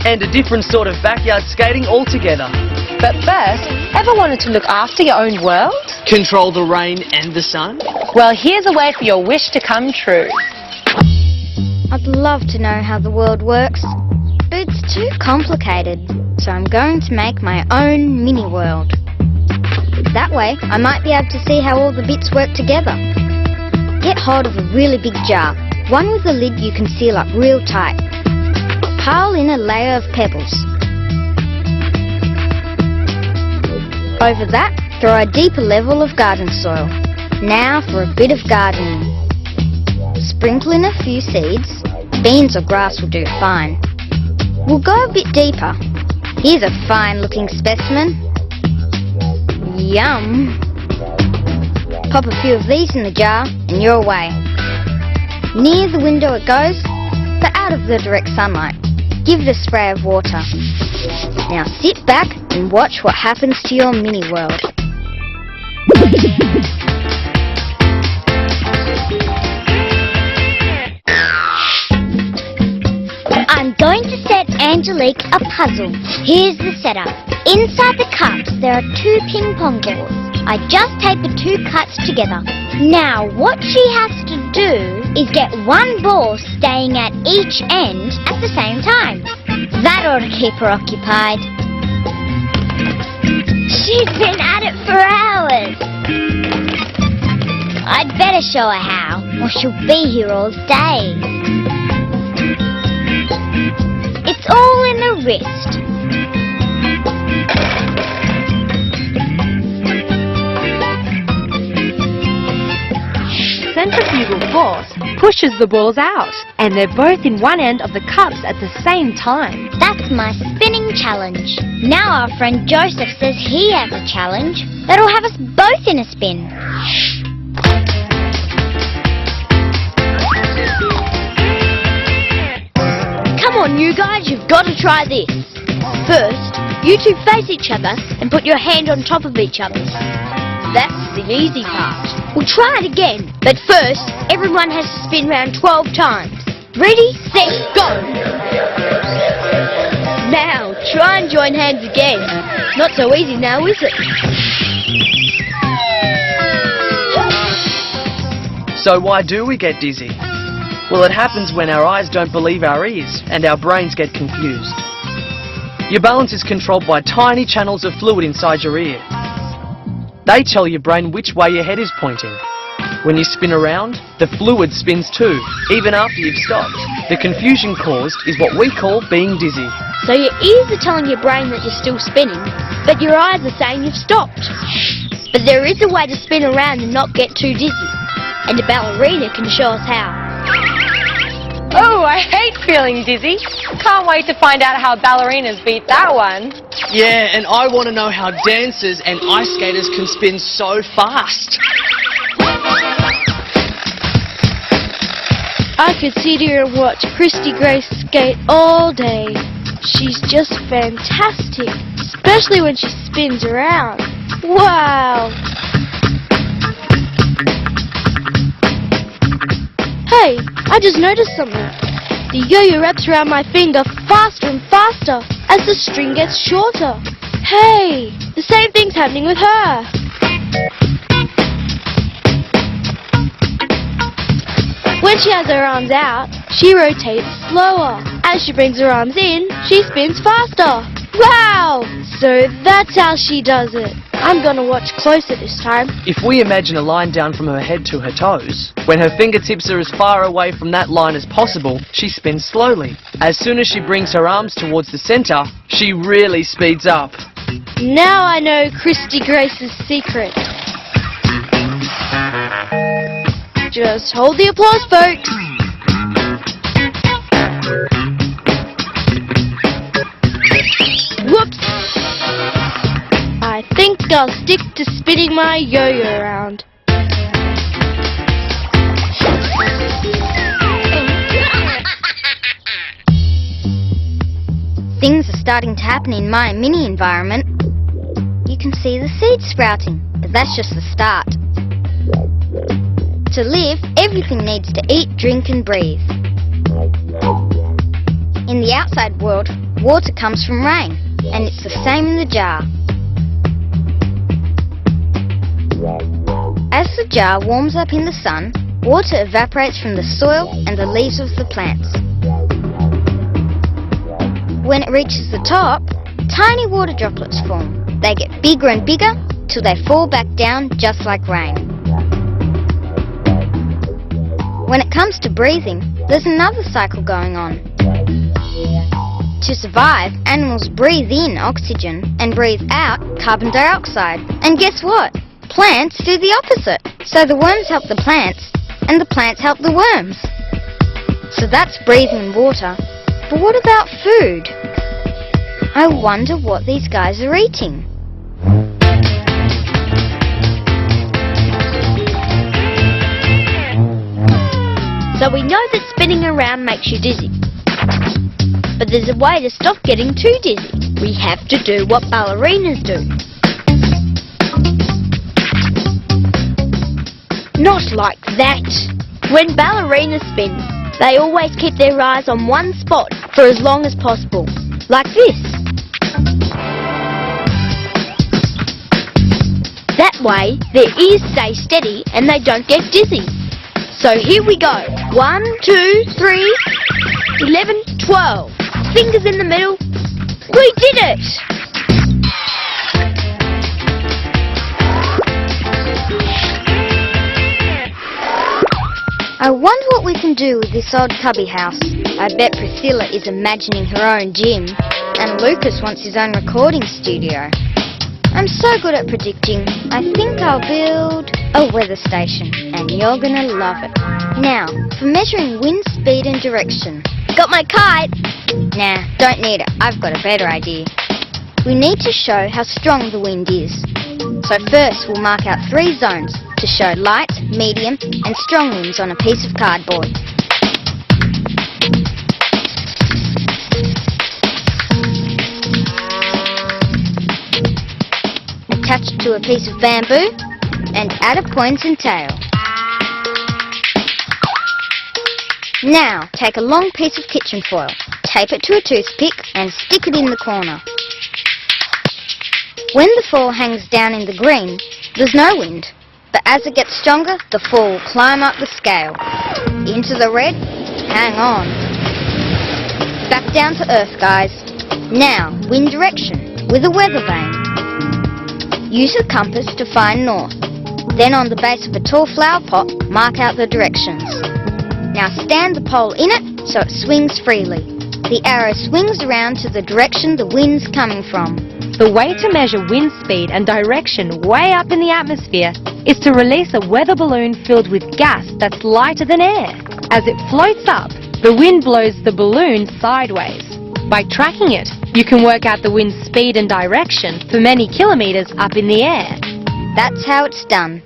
Speaker 2: And a different sort of backyard skating altogether.
Speaker 12: But first, ever wanted to look after your own world?
Speaker 2: Control the rain and the sun?
Speaker 12: Well, here's a way for your wish to come true.
Speaker 7: I'd love to know how the world works, but it's too complicated, so I'm going to make my own mini-world. That way, I might be able to see how all the bits work together. Get hold of a really big jar, one with a lid you can seal up real tight. Pile in a layer of pebbles. Over that, throw a deeper level of garden soil. Now for a bit of gardening. Sprinkle in a few seeds. Beans or grass will do fine. We'll go a bit deeper. Here's a fine-looking specimen. Yum! Pop a few of these in the jar and you're away. Near the window it goes, but out of the direct sunlight. Give it a spray of water. Now sit back and watch what happens to your mini-world.
Speaker 4: I'm going to set Angelique a puzzle. Here's the setup. Inside the cups there are 2 ping pong balls. I just tape the 2 cuts together. Now what she has to do is get 1 ball staying at each end at the same time. That ought to keep her occupied. She's been at it for hours. I'd better show her how, or she'll be here all day. It's all in the wrist.
Speaker 1: Centrifugal force pushes the balls out, and they're both in one end of the cups at the same time.
Speaker 4: That's my spinning challenge. Now our friend Joseph says he has a challenge that'll have us both in a spin.
Speaker 8: Come on, you guys, you've got to try this. First, you 2 face each other and put your hand on top of each other. That's the easy part. We'll try it again, but first, everyone has to spin round 12 times. Ready, set, go! Now, try and join hands again. Not so easy now, is it?
Speaker 2: So why do we get dizzy? Well, it happens when our eyes don't believe our ears and our brains get confused. Your balance is controlled by tiny channels of fluid inside your ear. They tell your brain which way your head is pointing. When you spin around, the fluid spins too, even after you've stopped. The confusion caused is what we call being dizzy.
Speaker 8: So your ears are telling your brain that you're still spinning, but your eyes are saying you've stopped. But there is a way to spin around and not get too dizzy, and a ballerina can show us how.
Speaker 12: Oh, I hate feeling dizzy. Can't wait to find out how ballerinas beat that one.
Speaker 2: Yeah, and I want to know how dancers and ice skaters can spin so fast.
Speaker 13: I could sit here and watch Christy Grace skate all day. She's just fantastic, especially when she spins around. Wow! Hey, I just noticed something. The yo-yo wraps around my finger faster and faster as the string gets shorter. Hey, the same thing's happening with her. When she has her arms out, she rotates slower. As she brings her arms in, she spins faster. Wow! So that's how she does it. I'm gonna watch closer this time.
Speaker 2: If we imagine a line down from her head to her toes, when her fingertips are as far away from that line as possible, she spins slowly. As soon as she brings her arms towards the centre, she really speeds up.
Speaker 13: Now I know Christy Grace's secret. Just hold the applause, folks. Whoops! I think I'll stick to spinning my yo-yo around.
Speaker 7: Things are starting to happen in my mini environment. You can see the seeds sprouting, but that's just the start. To live, everything needs to eat, drink and breathe. In the outside world, water comes from rain, and it's the same in the jar. As the jar warms up in the sun, water evaporates from the soil and the leaves of the plants. When it reaches the top, tiny water droplets form. They get bigger and bigger till they fall back down just like rain. When it comes to breathing, there's another cycle going on. To survive, animals breathe in oxygen and breathe out carbon dioxide. And guess what? Plants do the opposite. So the worms help the plants, and the plants help the worms. So that's breathing water. But what about food? I wonder what these guys are eating.
Speaker 8: So we know that spinning around makes you dizzy. But there's a way to stop getting too dizzy. We have to do what ballerinas do. Not like that. When ballerinas spin, they always keep their eyes on one spot for as long as possible. Like this. That way, their ears stay steady and they don't get dizzy. So here we go. 1, 2, 3, 11, 12. Fingers in the middle. We did it!
Speaker 7: I wonder what we can do with this odd cubby house. I bet Priscilla is imagining her own gym, and Lucas wants his own recording studio. I'm so good at predicting. I think I'll build a weather station, and you're gonna love it. Now, for measuring wind speed and direction.
Speaker 8: Got my kite!
Speaker 7: Nah, don't need it. I've got a better idea. We need to show how strong the wind is. So first we'll mark out 3 zones to show light, medium and strong winds on a piece of cardboard. Attach it to a piece of bamboo and add a point and tail. Now take a long piece of kitchen foil, tape it to a toothpick and stick it in the corner. When the foil hangs down in the green, there's no wind. But as it gets stronger, the foil will climb up the scale. Into the red, hang on. Back down to earth, guys. Now, wind direction with a weather vane. Use a compass to find north. Then on the base of a tall flower pot, mark out the directions. Now stand the pole in it so it swings freely. The arrow swings around to the direction the wind's coming from.
Speaker 1: The way to measure wind speed and direction way up in the atmosphere is to release a weather balloon filled with gas that's lighter than air. As it floats up, the wind blows the balloon sideways. By tracking it, you can work out the wind speed and direction for many kilometers up in the air.
Speaker 7: That's how it's done.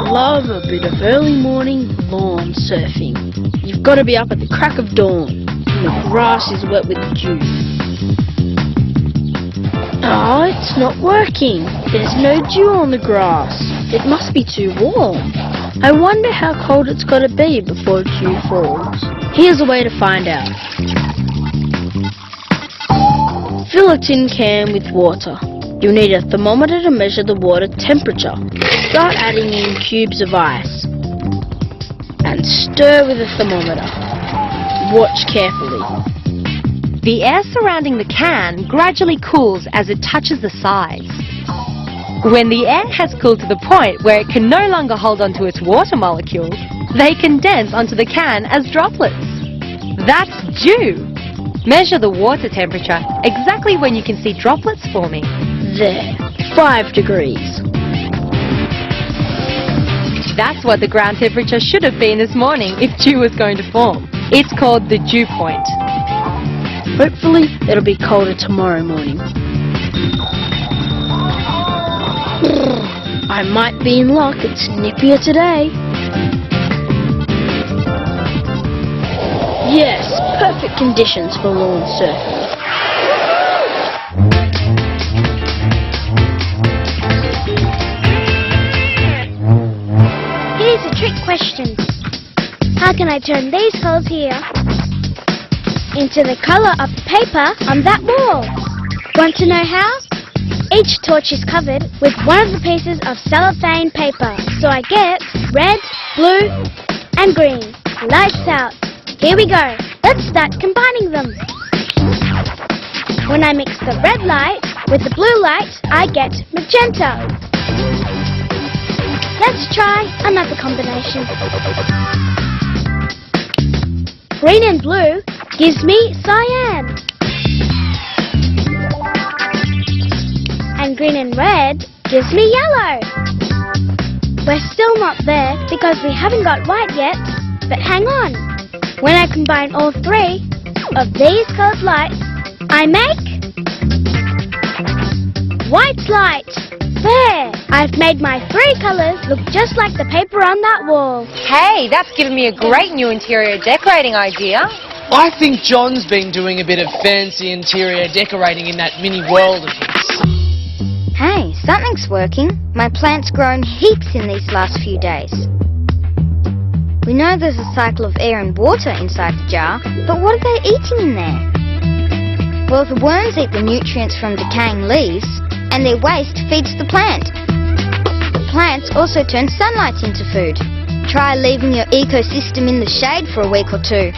Speaker 6: Love a bit of early morning lawn surfing. You've got to be up at the crack of dawn, and the grass is wet with dew. Oh, it's not working. There's no dew on the grass. It must be too warm. I wonder how cold it's got to be before dew falls. Here's a way to find out. Fill a tin can with water. You'll need a thermometer to measure the water temperature. Start adding in cubes of ice and stir with a thermometer. Watch carefully.
Speaker 1: The air surrounding the can gradually cools as it touches the sides. When the air has cooled to the point where it can no longer hold onto its water molecules, they condense onto the can as droplets. That's dew. Measure the water temperature exactly when you can see droplets forming.
Speaker 6: There, 5 degrees.
Speaker 1: That's what the ground temperature should have been this morning if dew was going to form. It's called the dew point.
Speaker 6: Hopefully, it'll be colder tomorrow morning. I might be in luck. It's nippier today. Yes, perfect conditions for lawn surfing.
Speaker 3: Here's a trick question. How can I turn these holes here into the colour of the paper on that wall? Want to know how? Each torch is covered with one of the pieces of cellophane paper. So I get red, blue and green. Lights out. Here we go. Let's start combining them. When I mix the red light with the blue light, I get magenta. Let's try another combination. Green and blue gives me cyan. And green and red gives me yellow. We're still not there because we haven't got white yet, but hang on. When I combine all three of these colored lights, I make white light. There! I've made my three colours look just like the paper on that wall.
Speaker 12: Hey, that's given me a great new interior decorating idea.
Speaker 2: I think John's been doing a bit of fancy interior decorating in that mini world of his.
Speaker 7: Hey, something's working. My plant's grown heaps in these last few days. We know there's a cycle of air and water inside the jar, but what are they eating in there? Well, the worms eat the nutrients from decaying leaves, and their waste feeds the plant. Plants also turn sunlight into food. Try leaving your ecosystem in the shade for a week or two.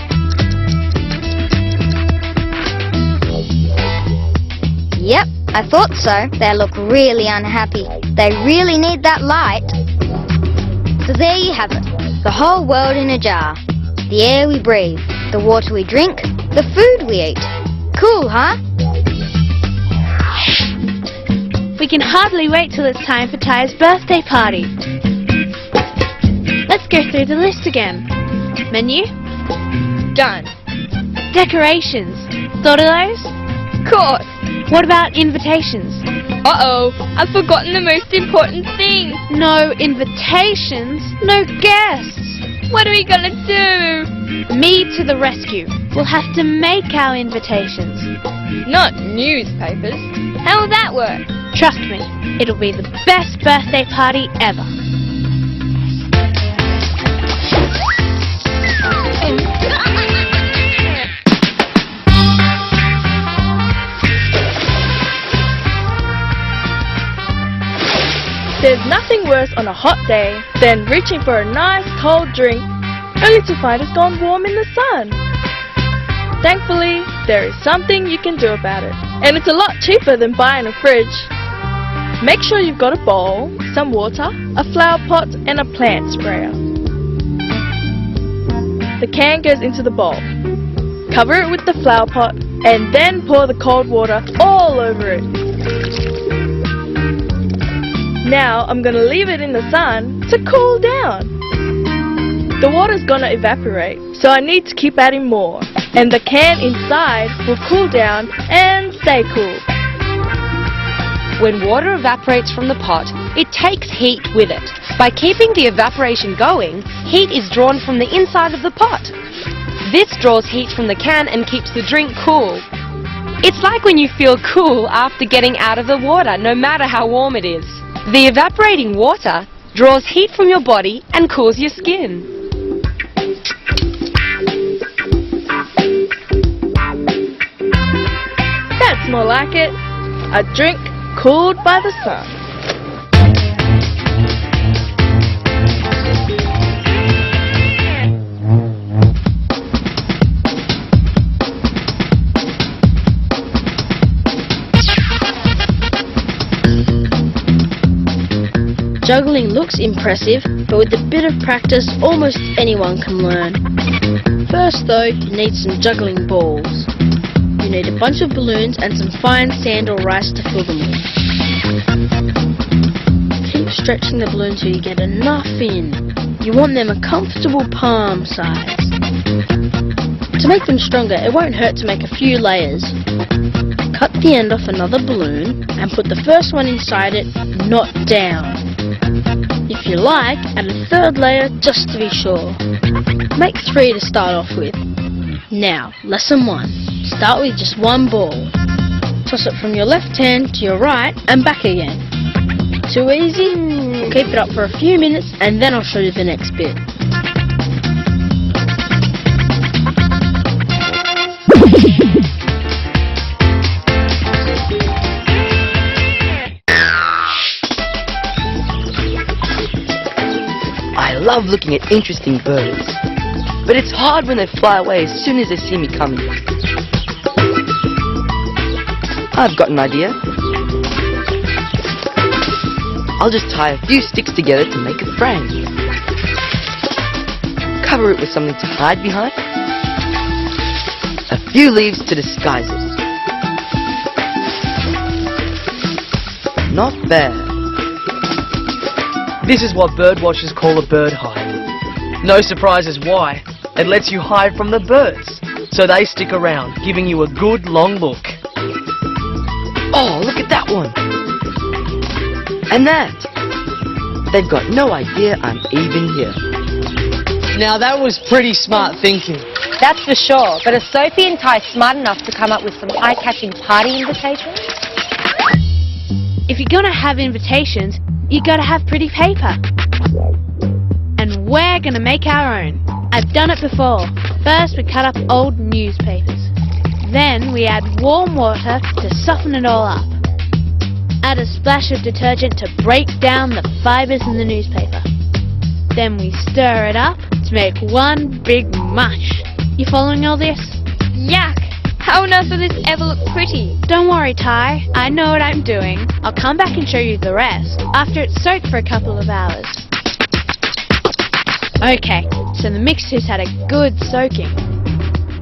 Speaker 7: Yep, I thought so. They look really unhappy. They really need that light. So there you have it. The whole world in a jar. The air we breathe, the water we drink, the food we eat. Cool, huh?
Speaker 8: We can hardly wait till it's time for Ty's birthday party. Let's go through the list again. Menu? Done. Decorations. Thought of those? Course. What about invitations? Uh-oh, I've forgotten the most important thing. No invitations, no guests. What are we gonna do? Me to the rescue. We'll have to make our invitations. Not newspapers. How will that work? Trust me, it'll be the best birthday party ever.
Speaker 13: There's nothing worse on a hot day than reaching for a nice cold drink only to find it's gone warm in the sun. Thankfully, there is something you can do about it, and it's a lot cheaper than buying a fridge. Make sure you've got a bowl, some water, a flower pot and a plant sprayer. The can goes into the bowl. Cover it with the flower pot and then pour the cold water all over it. Now I'm going to leave it in the sun to cool down. The water's going to evaporate, so I need to keep adding more. And the can inside will cool down and stay cool.
Speaker 1: When water evaporates from the pot, it takes heat with it. By keeping the evaporation going, heat is drawn from the inside of the pot. This draws heat from the can and keeps the drink cool. It's like when you feel cool after getting out of the water, no matter how warm it is. The evaporating water draws heat from your body and cools your skin.
Speaker 13: That's more like it. A drink cooled by the sun.
Speaker 6: Juggling looks impressive, but with a bit of practice, almost anyone can learn. First though, you need some juggling balls. You need a bunch of balloons and some fine sand or rice to fill them with. Keep stretching the balloon till you get enough in. You want them a comfortable palm size. To make them stronger, it won't hurt to make a few layers. Cut the end off another balloon and put the first one inside it, not down. If you like, add a third layer just to be sure. Make 3 to start off with. Now, lesson 1. Start with just one ball. Toss it from your left hand to your right and back again. Too easy? We'll keep it up for a few minutes and then I'll show you the next bit.
Speaker 5: I love looking at interesting birds, but it's hard when they fly away as soon as they see me coming. I've got an idea. I'll just tie a few sticks together to make a frame. Cover it with something to hide behind. A few leaves to disguise it. Not bad.
Speaker 2: This is what birdwatchers call a bird hide. No surprises why. It lets you hide from the birds, so they stick around, giving you a good long look.
Speaker 5: Oh, look at that one. And that. They've got no idea I'm even here.
Speaker 2: Now that was pretty smart thinking.
Speaker 1: That's for sure. But are Sophie and Ty smart enough to come up with some eye-catching party invitations?
Speaker 10: If you're gonna have invitations, you gotta have pretty paper. And we're gonna make our own. I've done it before. First we cut up old newspapers. Then we add warm water to soften it all up. Add a splash of detergent to break down the fibres in the newspaper. Then we stir it up to make one big mush. You following all this?
Speaker 3: Yuck! How on earth will this ever look pretty?
Speaker 10: Don't worry, Ty. I know what I'm doing. I'll come back and show you the rest after it's soaked for a couple of hours. Okay, so the mixture's had a good soaking.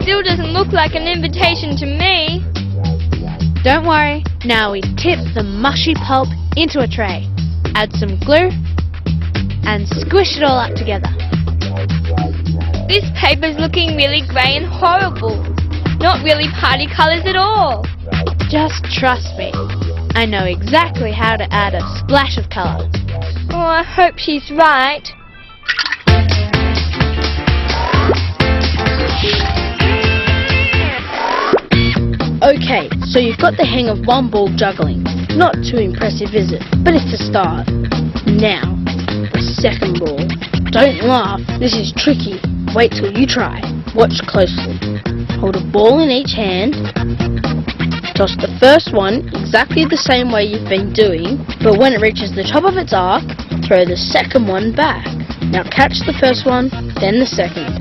Speaker 3: Still doesn't look like an invitation to me.
Speaker 10: Don't worry. Now we tip the mushy pulp into a tray. Add some glue and squish it all up together.
Speaker 3: This paper's looking really grey and horrible. Not really party colours at all.
Speaker 10: Just trust me. I know exactly how to add a splash of colour.
Speaker 3: Oh, I hope she's right.
Speaker 6: Okay, so you've got the hang of one ball juggling. Not too impressive, is it? But it's a start. Now, the second ball. Don't laugh, this is tricky. Wait till you try. Watch closely. Hold a ball in each hand. Toss the first one exactly the same way you've been doing, but when it reaches the top of its arc, throw the second one back. Now catch the first one, then the second.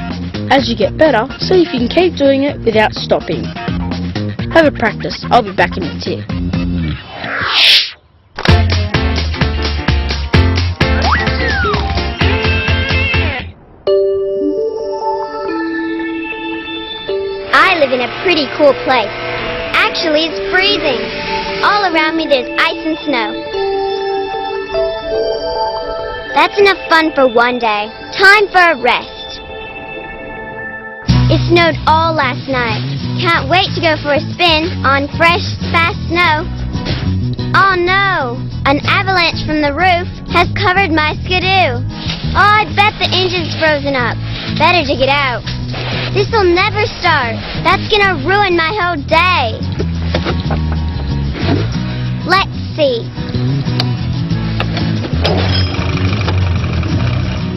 Speaker 6: As you get better, see if you can keep doing it without stopping. Have a practice. I'll be back in a tick.
Speaker 4: I live in a pretty cool place. Actually, it's freezing. All around me there's ice and snow. That's enough fun for one day. Time for a rest. It snowed all last night. Can't wait to go for a spin on fresh, fast snow. Oh no! An avalanche from the roof has covered my skidoo. Oh, I bet the engine's frozen up. Better dig it out. This'll never start. That's gonna ruin my whole day. Let's see.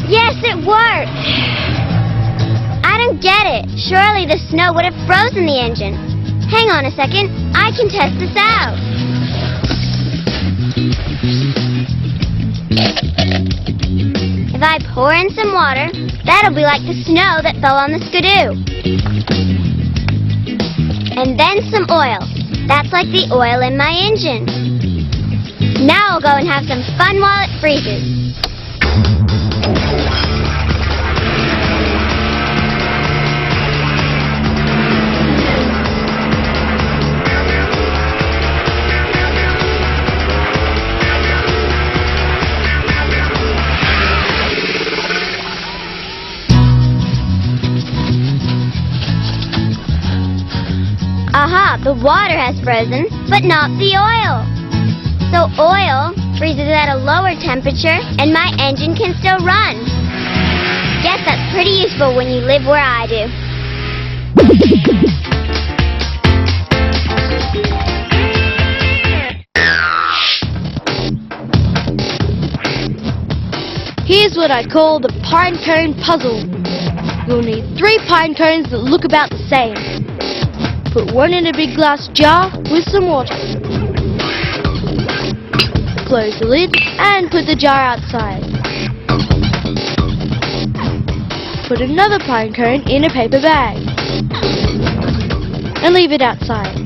Speaker 4: Yes, it worked! I don't get it. Surely the snow would have frozen the engine. Hang on a second. I can test this out. If I pour in some water, that'll be like the snow that fell on the skidoo. And then some oil. That's like the oil in my engine. Now I'll go and have some fun while it freezes. Aha, the water has frozen, but not the oil. So oil freezes at a lower temperature and my engine can still run. Guess that's pretty useful when you live where I do.
Speaker 8: Here's what I call the pine cone puzzle. You'll need 3 pine cones that look about the same. Put one in a big glass jar with some water. Close the lid and put the jar outside. Put another pine cone in a paper bag and leave it outside.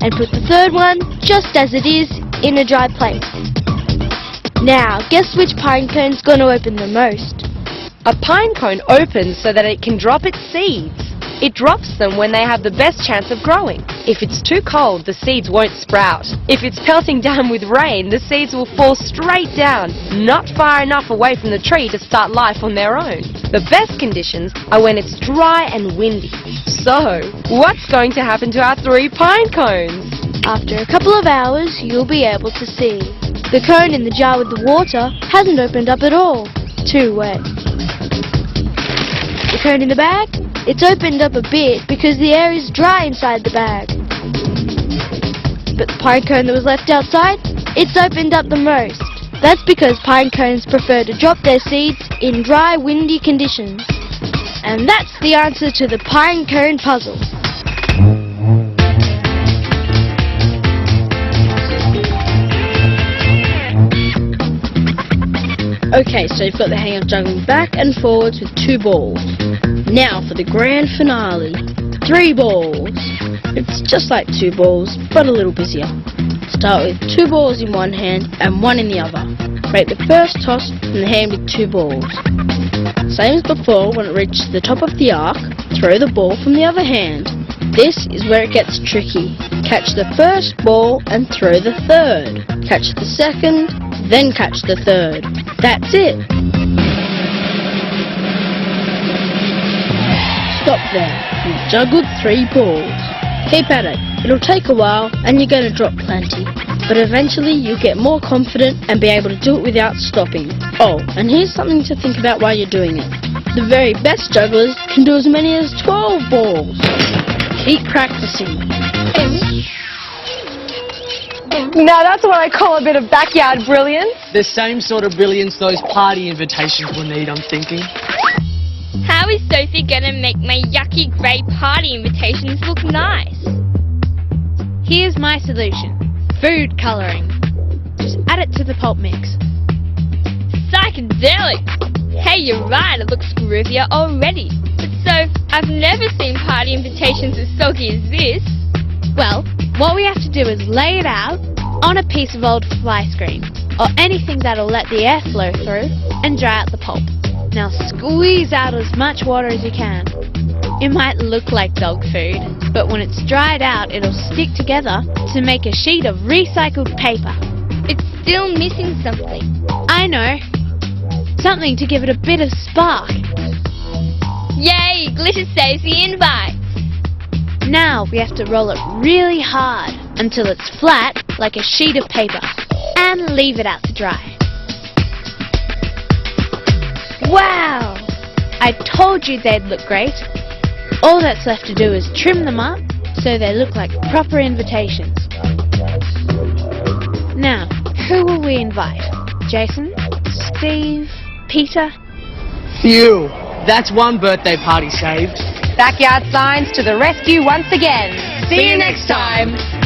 Speaker 8: And put the third one, just as it is, in a dry place. Now, guess which pine cone's going to open the most?
Speaker 12: A pine cone opens so that it can drop its seeds. It drops them when they have the best chance of growing. If it's too cold, the seeds won't sprout. If it's pelting down with rain, the seeds will fall straight down, not far enough away from the tree to start life on their own. The best conditions are when it's dry and windy. So, what's going to happen to our 3 pine cones?
Speaker 8: After a couple of hours, you'll be able to see. The cone in the jar with the water hasn't opened up at all. Too wet. The cone in the bag? It's opened up a bit because the air is dry inside the bag. But the pine cone that was left outside? It's opened up the most. That's because pine cones prefer to drop their seeds in dry, windy conditions. And that's the answer to the pine cone puzzle.
Speaker 6: Okay, so you've got the hang of juggling back and forwards with 2 balls. Now for the grand finale. 3 balls. It's just like 2 balls, but a little busier. Start with 2 balls in one hand and 1 in the other. Make the first toss from the hand with 2 balls. Same as before, when it reaches the top of the arc, throw the ball from the other hand. This is where it gets tricky. Catch the first ball and throw the third. Catch the second, then catch the third. That's it. Stop there. You've juggled 3 balls. Keep at it. It'll take a while and you're going to drop plenty. But eventually you'll get more confident and be able to do it without stopping. Oh, and here's something to think about while you're doing it. The very best jugglers can do as many as 12 balls. Keep practicing.
Speaker 12: Now that's what I call a bit of backyard brilliance.
Speaker 2: The same sort of brilliance those party invitations will need, I'm thinking.
Speaker 3: How is Sophie gonna make my yucky grey party invitations look nice?
Speaker 10: Here's my solution. Food colouring. Just add it to the pulp mix.
Speaker 3: Psychedelic! Hey, you're right, it looks groovier already. But so, I've never seen party invitations as soggy as this.
Speaker 10: Well, what we have to do is lay it out on a piece of old fly screen, or anything that'll let the air flow through, and dry out the pulp. Now squeeze out as much water as you can. It might look like dog food, but when it's dried out, it'll stick together to make a sheet of recycled paper.
Speaker 3: It's still missing something.
Speaker 10: I know. Something to give it a bit of spark.
Speaker 3: Yay! Glitter saves the invite.
Speaker 10: Now we have to roll it really hard until it's flat like a sheet of paper and leave it out to dry. Wow! I told you they'd look great. All that's left to do is trim them up so they look like proper invitations. Now, who will we invite? Jason? Steve? Peter?
Speaker 2: Phew! That's one birthday party saved.
Speaker 12: Backyard signs to the rescue once again. See you next time.